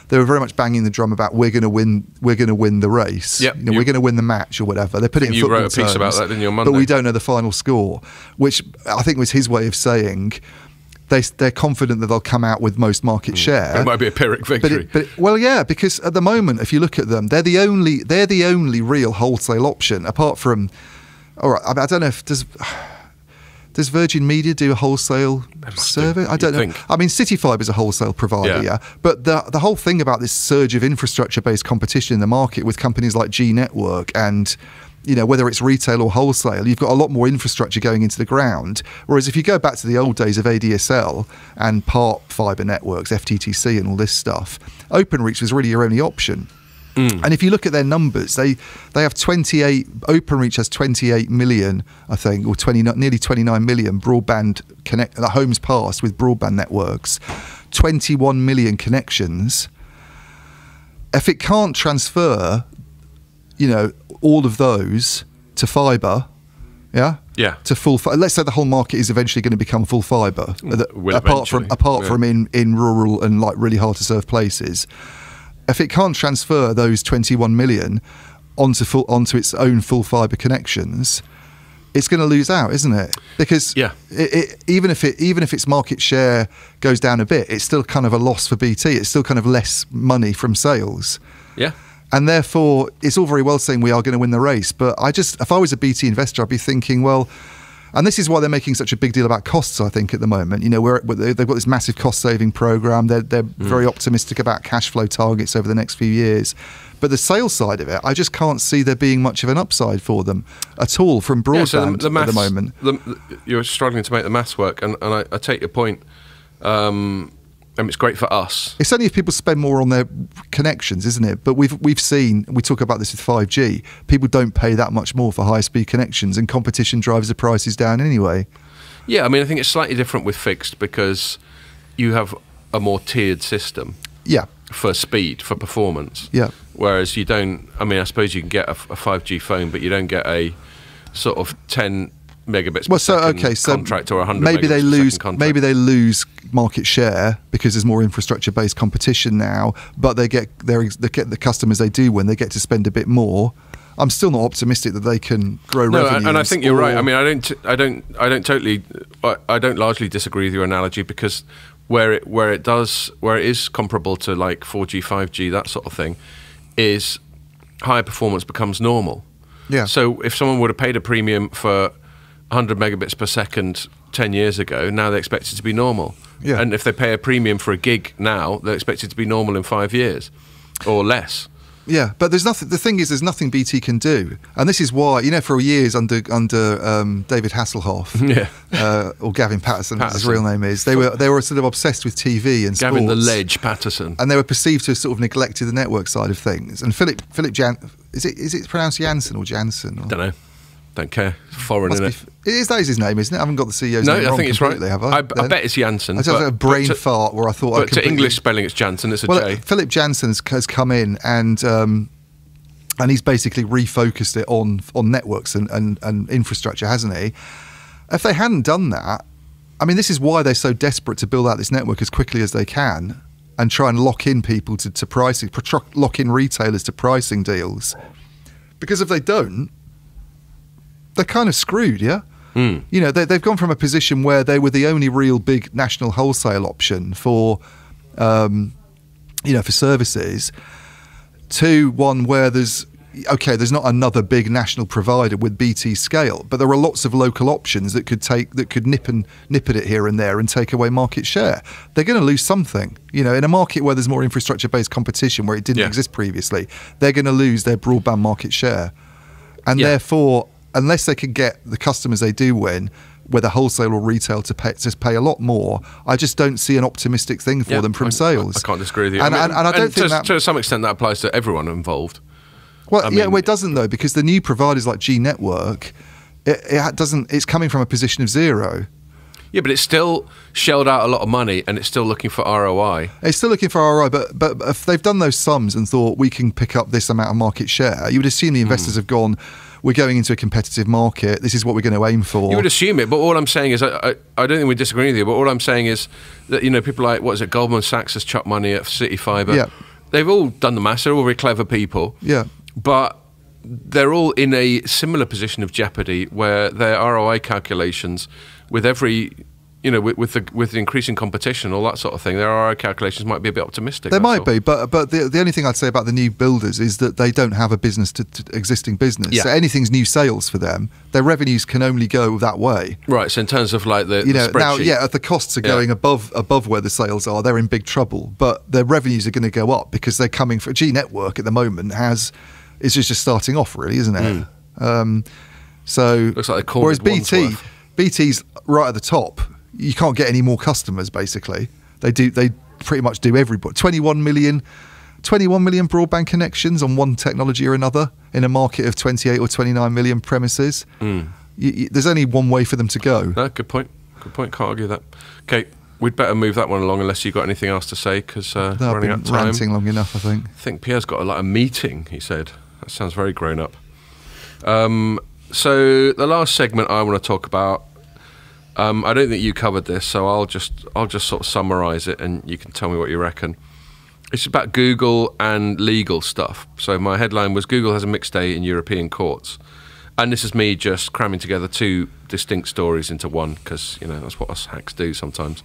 They were very much banging the drum about we're going to win the race. Yep, we're going to win the match or whatever. They put it in football terms. You wrote a piece about that, didn't you, on Monday? But we don't know the final score, which I think was his way of saying they're confident that they'll come out with most market share. It might be a Pyrrhic victory. Because at the moment, if you look at them, they're the only real wholesale option apart from. All right, I don't know if does Virgin Media do a wholesale service? I don't know. I mean, City Fibre is a wholesale provider, but the whole thing about this surge of infrastructure-based competition in the market with companies like G Network and, whether it's retail or wholesale, you've got a lot more infrastructure going into the ground. Whereas if you go back to the old days of ADSL and part fibre networks, FTTC and all this stuff, OpenReach was really your only option. And if you look at their numbers, they have 28. OpenReach has 28 million, I think, or nearly 29 million broadband homes passed with broadband networks, 21 million connections. If it can't transfer, all of those to fibre, to full. Let's say the whole market is eventually going to become full fibre, apart from in rural and like really hard to serve places. If it can't transfer those 21 million onto its own full fibre connections, it's going to lose out, isn't it? Because even if its market share goes down a bit, it's still kind of a loss for BT. It's still kind of less money from sales. Yeah. And therefore, it's all very well saying we are going to win the race, but if I was a BT investor, I'd be thinking, well. And this is why they're making such a big deal about costs, I think, at the moment. They've got this massive cost-saving program. They're very optimistic about cash flow targets over the next few years. But the sales side of it, I just can't see there being much of an upside for them at all from broadband at the moment. You're struggling to make the maths work, and I take your point. It's great for us. It's only if people spend more on their connections, isn't it? But we've seen, we talk about this with 5G, people don't pay that much more for high-speed connections, and competition drives the prices down anyway. Yeah, I think it's slightly different with fixed because you have a more tiered system. Yeah. For speed, for performance. Yeah. Whereas you don't, I suppose you can get a 5G phone, but you don't get a sort of 10 megabits per second contract or 100 maybe they lose contract. Maybe they lose market share because there's more infrastructure based competition now, but they get the customers they do win, they get to spend a bit more. I'm still not optimistic that they can grow revenue. And I think you're right. I don't largely disagree with your analogy because where it is comparable to like 4G, 5G, that sort of thing, is higher performance becomes normal. Yeah. So if someone would have paid a premium for 100 megabits per second 10 years ago, now they expect it to be normal. Yeah. And if they pay a premium for a gig now, they expect it to be normal in 5 years or less. Yeah, but there's nothing. The thing is, there's nothing BT can do, and this is why, you know, for years under David Hasselhoff, or Gavin Patterson, as his real name is, they were sort of obsessed with TV and Gavin sports. the Ledge Patterson, and they were perceived to have sort of neglected the network side of things. And Philip is it pronounced Jansen or Jansen? Don't know. Don't care. Foreign, isn't it? That is his name, isn't it? I haven't got the CEO's name wrong. No, I think it's right. Have I? I bet it's Jansen. I just had a brain fart where I thought. But to English spelling, it's Jansen. It's a J. Philip Jansen has come in and he's basically refocused it on networks and infrastructure, hasn't he? If they hadn't done that, I mean, this is why they're so desperate to build out this network as quickly as they can and try and lock in people to pricing, lock in retailers to pricing deals. Because if they don't, they're kind of screwed, yeah? You know, they've gone from a position where they were the only real big national wholesale option for, for services, to one where there's not another big national provider with BT scale, but there are lots of local options that could nip at it here and there and take away market share. They're going to lose something, you know, in a market where there's more infrastructure-based competition where it didn't exist previously. They're going to lose their broadband market share, and therefore, unless they can get the customers they do win, whether wholesale or retail, to pay a lot more, I just don't see an optimistic thing for them from sales. I can't disagree with you. And I don't think that, to some extent, that applies to everyone involved. Well, it doesn't though, because the new providers like G Network, it doesn't. It's coming from a position of zero. Yeah, but it's still shelled out a lot of money, and it's still looking for ROI. It's still looking for ROI, but if they've done those sums and thought we can pick up this amount of market share, you would assume the investors have gone, we're going into a competitive market, this is what we're going to aim for. You would assume it, but all I'm saying is, I don't think we disagree with you, but all I'm saying is that, you know, people like, what is it, Goldman Sachs has chucked money at City Fibre. Yeah. They've all done the maths, they're all very clever people. Yeah. But they're all in a similar position of jeopardy where their ROI calculations, with every, you know, with the increasing competition, all that sort of thing, their ROI calculations might be a bit optimistic. They might be, but the only thing I'd say about the new builders is that they don't have a business to existing business. Yeah. So anything's new sales for them. Their revenues can only go that way. Right. So in terms of like the spreadsheet. Now, if the costs are going above where the sales are, they're in big trouble. But their revenues are going to go up because they're coming for G Network at the moment is just starting off, really, isn't it? So looks like the whereas BT's right at the top. You can't get any more customers. Basically, they pretty much do everybody. 21 million broadband connections on one technology or another in a market of 28 or 29 million premises. There's only one way for them to go. No, good point. Can't argue that. Okay, we'd better move that one along unless you've got anything else to say, because I've running been out of time. ranting long enough, I think. I think Pierre's got a meeting, he said. That sounds very grown up. So the last segment I want to talk about, I don't think you covered this, so I'll just sort of summarise it, and you can tell me what you reckon. It's about Google and legal stuff. So my headline was, Google has a mixed day in European courts. And this is me just cramming together two distinct stories into one, because, you know, that's what us hacks do sometimes.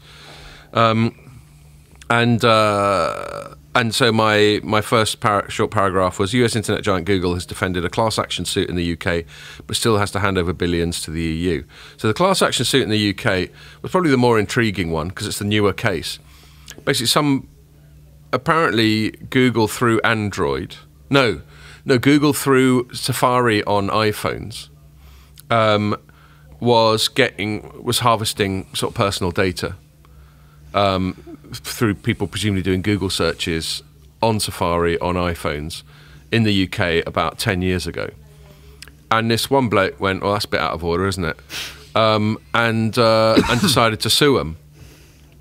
And so my first short paragraph was, US internet giant Google has defended a class action suit in the UK, but still has to hand over billions to the EU. So the class action suit in the UK was probably the more intriguing one, because it's the newer case. Basically, apparently Google through Android, Google through Safari on iPhones, was harvesting sort of personal data through people presumably doing Google searches on Safari on iPhones in the UK about 10 years ago. And this one bloke went, well, that's a bit out of order, isn't it? And decided to sue them.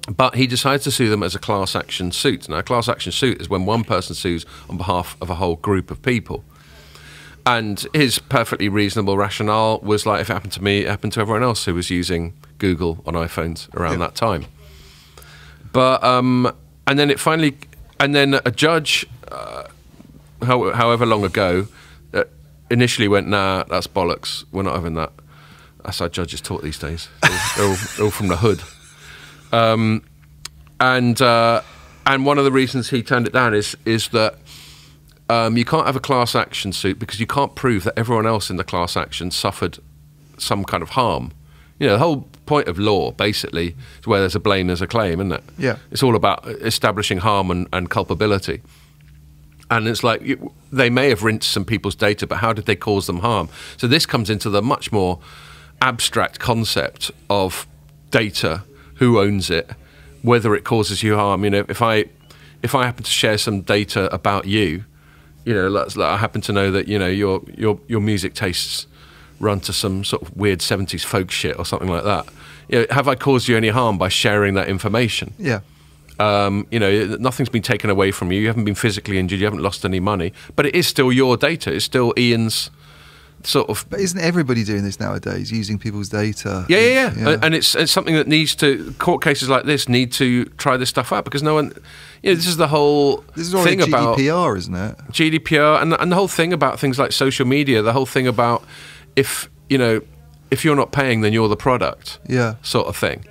But he decided to sue them as a class action suit. Now, a class action suit is when one person sues on behalf of a whole group of people. And his perfectly reasonable rationale was like, if it happened to me, it happened to everyone else who was using Google on iPhones around that time. But and then a judge, however long ago, initially went, nah, that's bollocks. We're not having that. That's how judges talk these days. They're all from the hood. And one of the reasons he turned it down is that you can't have a class action suit because you can't prove that everyone else in the class action suffered some kind of harm. You know, the whole point of law, basically, is where there's a blame, there's a claim, isn't it? Yeah. It's all about establishing harm and culpability. And it's like, they may have rinsed some people's data, but how did they cause them harm? So this comes into the much more abstract concept of data, who owns it, whether it causes you harm. You know, if I happen to share some data about you, you know, like I happen to know that, you know, your music tastes run to some sort of weird 70s folk shit or something like that. You know, have I caused you any harm by sharing that information? Yeah. You know, nothing's been taken away from you. You haven't been physically injured. You haven't lost any money. But it is still your data. It's still Ian's sort of... But isn't everybody doing this nowadays, using people's data? Yeah. And it's something that needs to... Court cases like this need to try this stuff out because no one... You know, this is the whole thing about... This is all GDPR, isn't it? GDPR and the whole thing about things like social media, the whole thing about if you're not paying, then you're the product. Yeah. Sort of thing.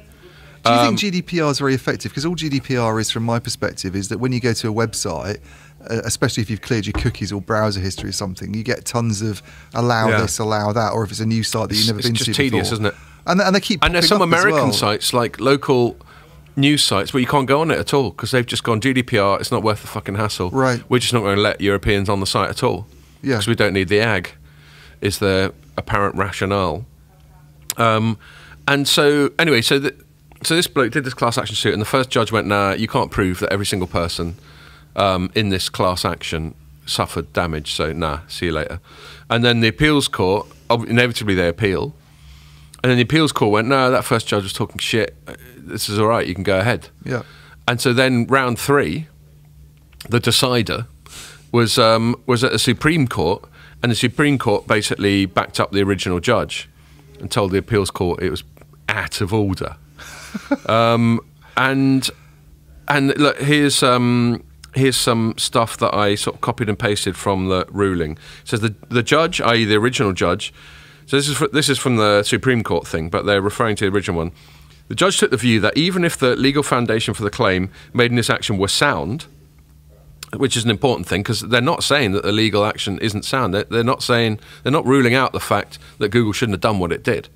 Do you think GDPR is very effective? Because all GDPR is, from my perspective, is that when you go to a website, especially if you've cleared your cookies or browser history or something, you get tons of allow this, allow that, or if it's a new site that you've never been to before. It's just tedious, isn't it? And they keep. And there's some American well. sites, like local news sites, where you can't go on it at all because they've just gone GDPR. It's not worth the fucking hassle. Right. We're just not going to let Europeans on the site at all. Yeah. Because we don't need the ag. Is their apparent rationale. And so anyway, so this bloke did this class action suit, and the first judge went, "Nah, you can't prove that every single person in this class action suffered damage. So nah, see you later." And then the appeals court, inevitably they appeal, and then the appeals court went, "No, that first judge was talking shit. This is all right. You can go ahead." Yeah. And so then round 3, the decider was at the Supreme Court, and the Supreme Court basically backed up the original judge and told the appeals court it was out of order. And look, here's some stuff that I sort of copied and pasted from the ruling. It says the judge, i.e. the original judge, so this is from the Supreme Court thing, but they're referring to the original one. The judge took the view that even if the legal foundation for the claim made in this action were sound, which is an important thing because they're not saying that the legal action isn't sound. They're not ruling out the fact that Google shouldn't have done what it did.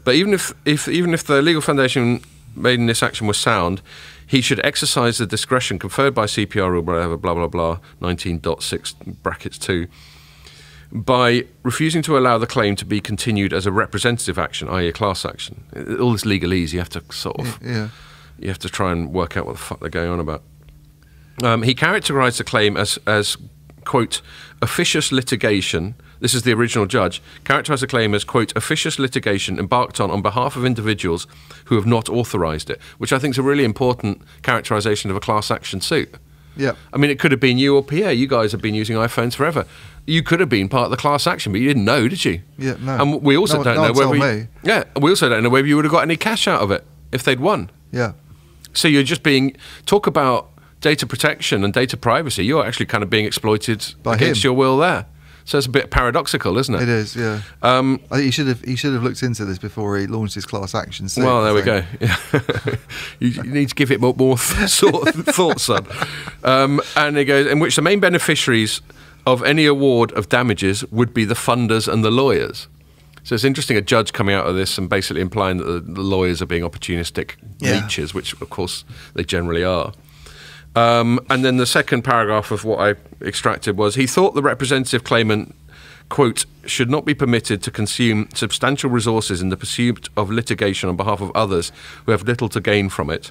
But even if the legal foundation made in this action was sound, he should exercise the discretion conferred by CPR rule, whatever, blah, blah, blah, 19.6 brackets 2, by refusing to allow the claim to be continued as a representative action, i.e. a class action. All this legalese, you have to sort of... Yeah. You have to try and work out what the fuck they're going on about. He characterised the claim as, quote, officious litigation. This is the original judge. Characterised the claim as, quote, officious litigation embarked on behalf of individuals who have not authorised it, which I think is a really important characterisation of a class action suit. Yeah. I mean, it could have been you or Pierre. You guys have been using iPhones forever. You could have been part of the class action, but you didn't know, did you? Yeah, no. And we also don't know whether we also don't know whether you would have got any cash out of it if they'd won. Yeah. So you're just talk about data protection and data privacy. You're actually kind of being exploited By against him. your will there. So it's a bit paradoxical, isn't it? It is, yeah. I think he should have looked into this before he launched his class action suit. Well, there we go. Yeah. you need to give it more sort of thought, son. And he goes, in which the main beneficiaries of any award of damages would be the funders and the lawyers. So it's interesting, a judge coming out of this and basically implying that the lawyers are being opportunistic leeches, which of course they generally are. And then the second paragraph of what I extracted was, he thought the representative claimant, quote, should not be permitted to consume substantial resources in the pursuit of litigation on behalf of others who have little to gain from it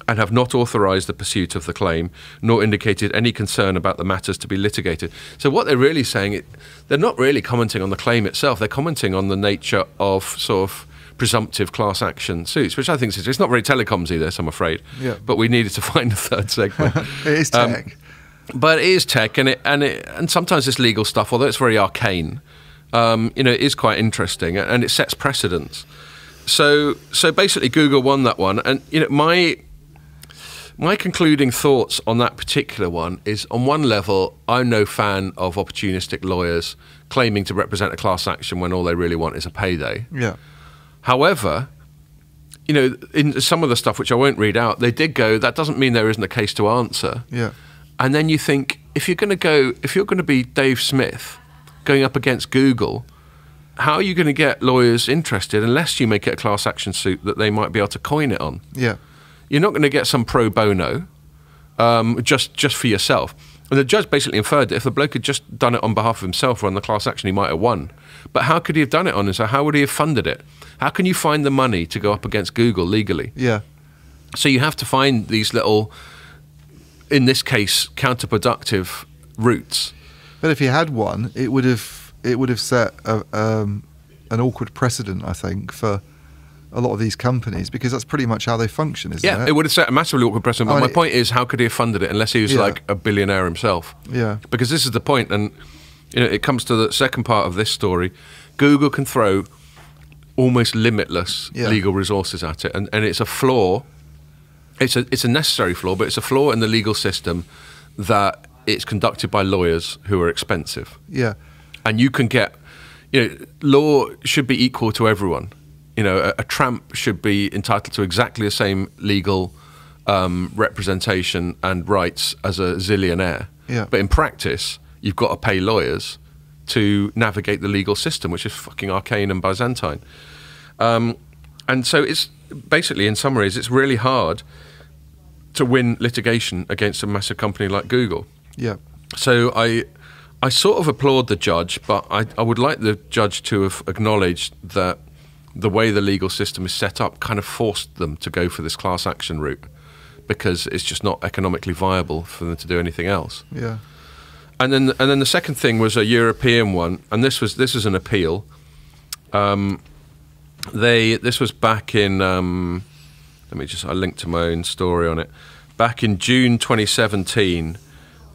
and have not authorised the pursuit of the claim, nor indicated any concern about the matters to be litigated. So what they're really saying, they're not really commenting on the claim itself, they're commenting on the nature of sort of presumptive class action suits, which I think it's not very telecoms-y this, I'm afraid. Yeah. But we needed to find a third segment. It is tech. But it is tech, and sometimes this legal stuff, although it's very arcane, it is quite interesting, and it sets precedents. So basically, Google won that one, and my concluding thoughts on that particular one is, on one level, I'm no fan of opportunistic lawyers claiming to represent a class action when all they really want is a payday. Yeah. However, in some of the stuff which I won't read out, they did go, that doesn't mean there isn't a case to answer. Yeah. And then you think, if you're going to be Dave Smith going up against Google, how are you going to get lawyers interested unless you make it a class action suit that they might be able to coin it on? Yeah. You're not going to get some pro bono just for yourself. And the judge basically inferred that if the bloke had just done it on behalf of himself or on the class action, he might have won. But how could he have done it on it? So how would he have funded it? How can you find the money to go up against Google legally? Yeah. So you have to find these little, in this case, counterproductive routes. But if he had one, it would have set an awkward precedent, I think, for a lot of these companies, because that's pretty much how they function, isn't it? Yeah, it would have set a massively awkward precedent. But my point is, how could he have funded it unless he was like a billionaire himself? Yeah. Because this is the point, and it comes to the second part of this story. Google can throw almost limitless legal resources at it, and it's a flaw. It's a necessary flaw, but it's a flaw in the legal system that it's conducted by lawyers who are expensive. Yeah. And you can get, law should be equal to everyone. A tramp should be entitled to exactly the same legal representation and rights as a zillionaire. Yeah. But in practice, you've got to pay lawyers to navigate the legal system, which is fucking arcane and Byzantine. And so it's basically, in summaries, it's really hard to win litigation against a massive company like Google. Yeah. So I sort of applaud the judge, but I would like the judge to have acknowledged that the way the legal system is set up kind of forced them to go for this class action route, because it's just not economically viable for them to do anything else. Yeah. And then the second thing was a European one, and this was an appeal. This was back in I linked to my own story on it. Back in June 2017,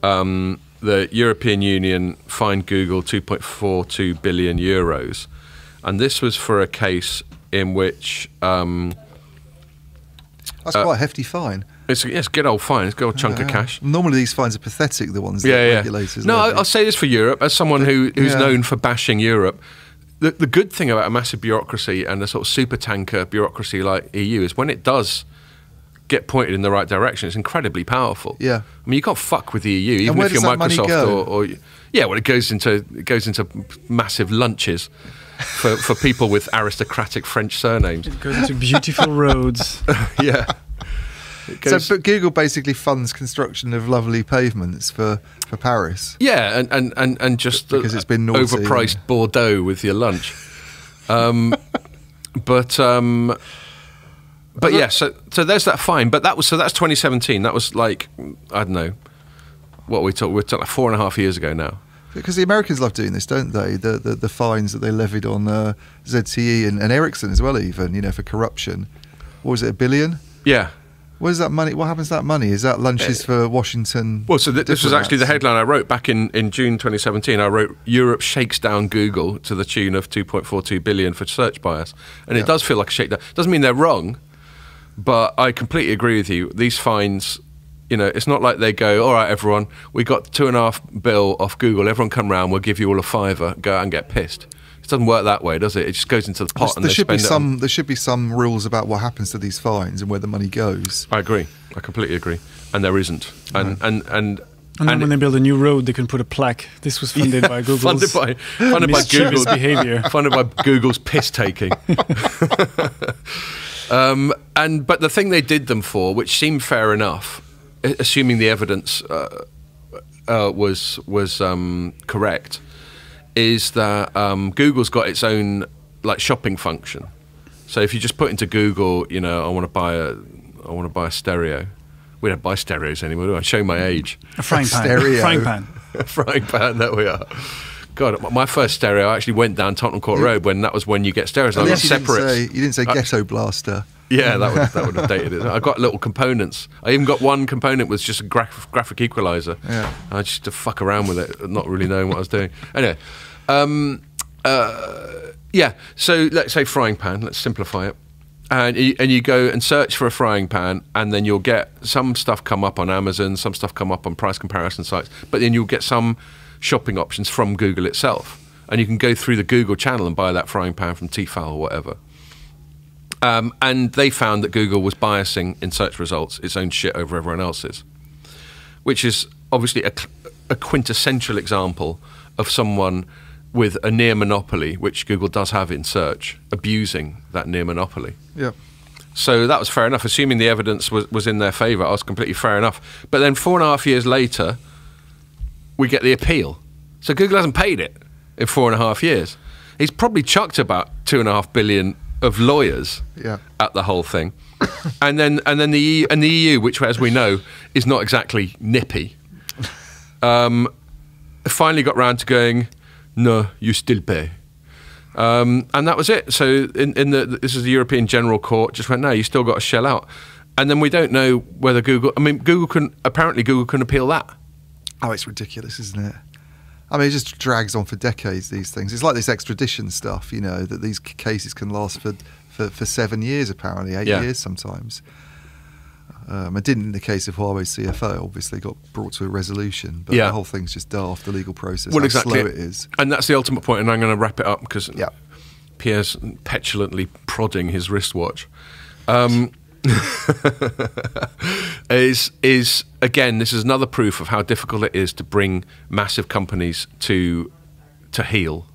the European Union fined Google 2.42 billion euros. And this was for a case in which... that's quite a hefty fine. It's a good old fine. It's a good old chunk of cash. Normally these fines are pathetic, the ones that regulators... No, I'll say this for Europe, as someone who's known for bashing Europe. The good thing about a massive bureaucracy and a sort of super tanker bureaucracy like EU is when it does get pointed in the right direction, it's incredibly powerful. Yeah. I mean, you can't fuck with the EU, even and where if you're does that Microsoft money go? Well, it goes into massive lunches for people with aristocratic French surnames. It goes into beautiful roads. Yeah. But Google basically funds construction of lovely pavements for Paris. Yeah, and just because it's been naughty, overpriced Bordeaux with your lunch. But yeah, so there's that fine. But that's 2017. That was like, I don't know, what we're talking like 4.5 years ago now. Because the Americans love doing this, don't they? The fines that they levied on ZTE and Ericsson as well, even for corruption. What was it, $1 billion? Yeah. Where's that money? What happens to that money? Is that lunches for Washington? Well, so this was actually the headline I wrote back in June 2017. I wrote, Europe shakes down Google to the tune of 2.42 billion for search bias. And it does feel like a shakedown. Doesn't mean they're wrong, but I completely agree with you. These fines, it's not like they go, all right, everyone, we got 2.5 bill off Google. Everyone come round, we'll give you all a $5. Go out and get pissed. It doesn't work that way, does it? It just goes into the pot and they spend it. There should be some rules about what happens to these fines and where the money goes. I agree. I completely agree. And there isn't. And then when they build a new road, they can put a plaque. This was funded by Google's funded by Google's behavior. Funded by Google's piss taking. But the thing they did them for, which seemed fair enough, assuming the evidence was correct, is that Google's got its own shopping function. So if you just put into Google, I want to buy a stereo. We don't buy stereos anymore, do I? Show my age. A frying pan. Stereo. Frying pan. A frying pan, there we are. God, my first stereo actually went down Tottenham Court Road that was when you get stereos. I got separate. You didn't say ghetto blaster. Yeah, that would have dated it. I got little components. I even got one component with just a graphic equalizer. Yeah. I just to fuck around with it, not really knowing what I was doing. Anyway, yeah. So let's say frying pan. Let's simplify it. And you go and search for a frying pan, and then you'll get some stuff come up on Amazon, some stuff come up on price comparison sites, but then you'll get some shopping options from Google itself, and you can go through the Google channel and buy that frying pan from Tefal or whatever. And they found that Google was biasing in search results its own shit over everyone else's, which is obviously a quintessential example of someone with a near monopoly, which Google does have in search, abusing that near monopoly. Yeah. So that was fair enough. Assuming the evidence was in their favour, I was completely fair enough. But then 4.5 years later, we get the appeal. So Google hasn't paid it in 4.5 years. He's probably chucked about 2.5 billion of lawyers at the whole thing. and then the EU, which, as we know, is not exactly nippy, finally got round to going, no, you still pay. And that was it. So this is the European General Court, just went, no, you still got to shell out. And then we don't know whether Google can appeal that. Oh, it's ridiculous, isn't it? I mean, it just drags on for decades, these things. It's like this extradition stuff, you know, that these cases can last for 7 years, apparently, 8 years sometimes. It didn't in the case of Huawei's CFO, obviously got brought to a resolution, but the whole thing's just daft, the legal process, how slow it is. And that's the ultimate point, and I'm going to wrap it up because Pierre's petulantly prodding his wristwatch. Is again, this is another proof of how difficult it is to bring massive companies to heel,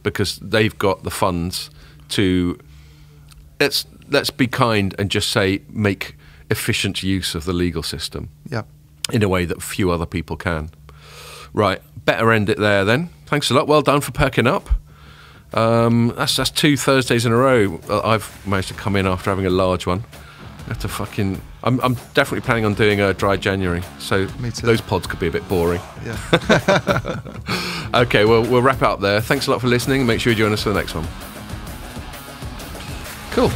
because they've got the funds to, let's be kind and just say, make efficient use of the legal system in a way that few other people can. Right, better end it there then. Thanks a lot. Well done for perking up. That's 2 Thursdays in a row I've managed to come in after having a large one. I'm definitely planning on doing a dry January, so those pods could be a bit boring. Yeah. Okay, well, we'll wrap it up there. Thanks a lot for listening. Make sure you join us for the next one. Cool.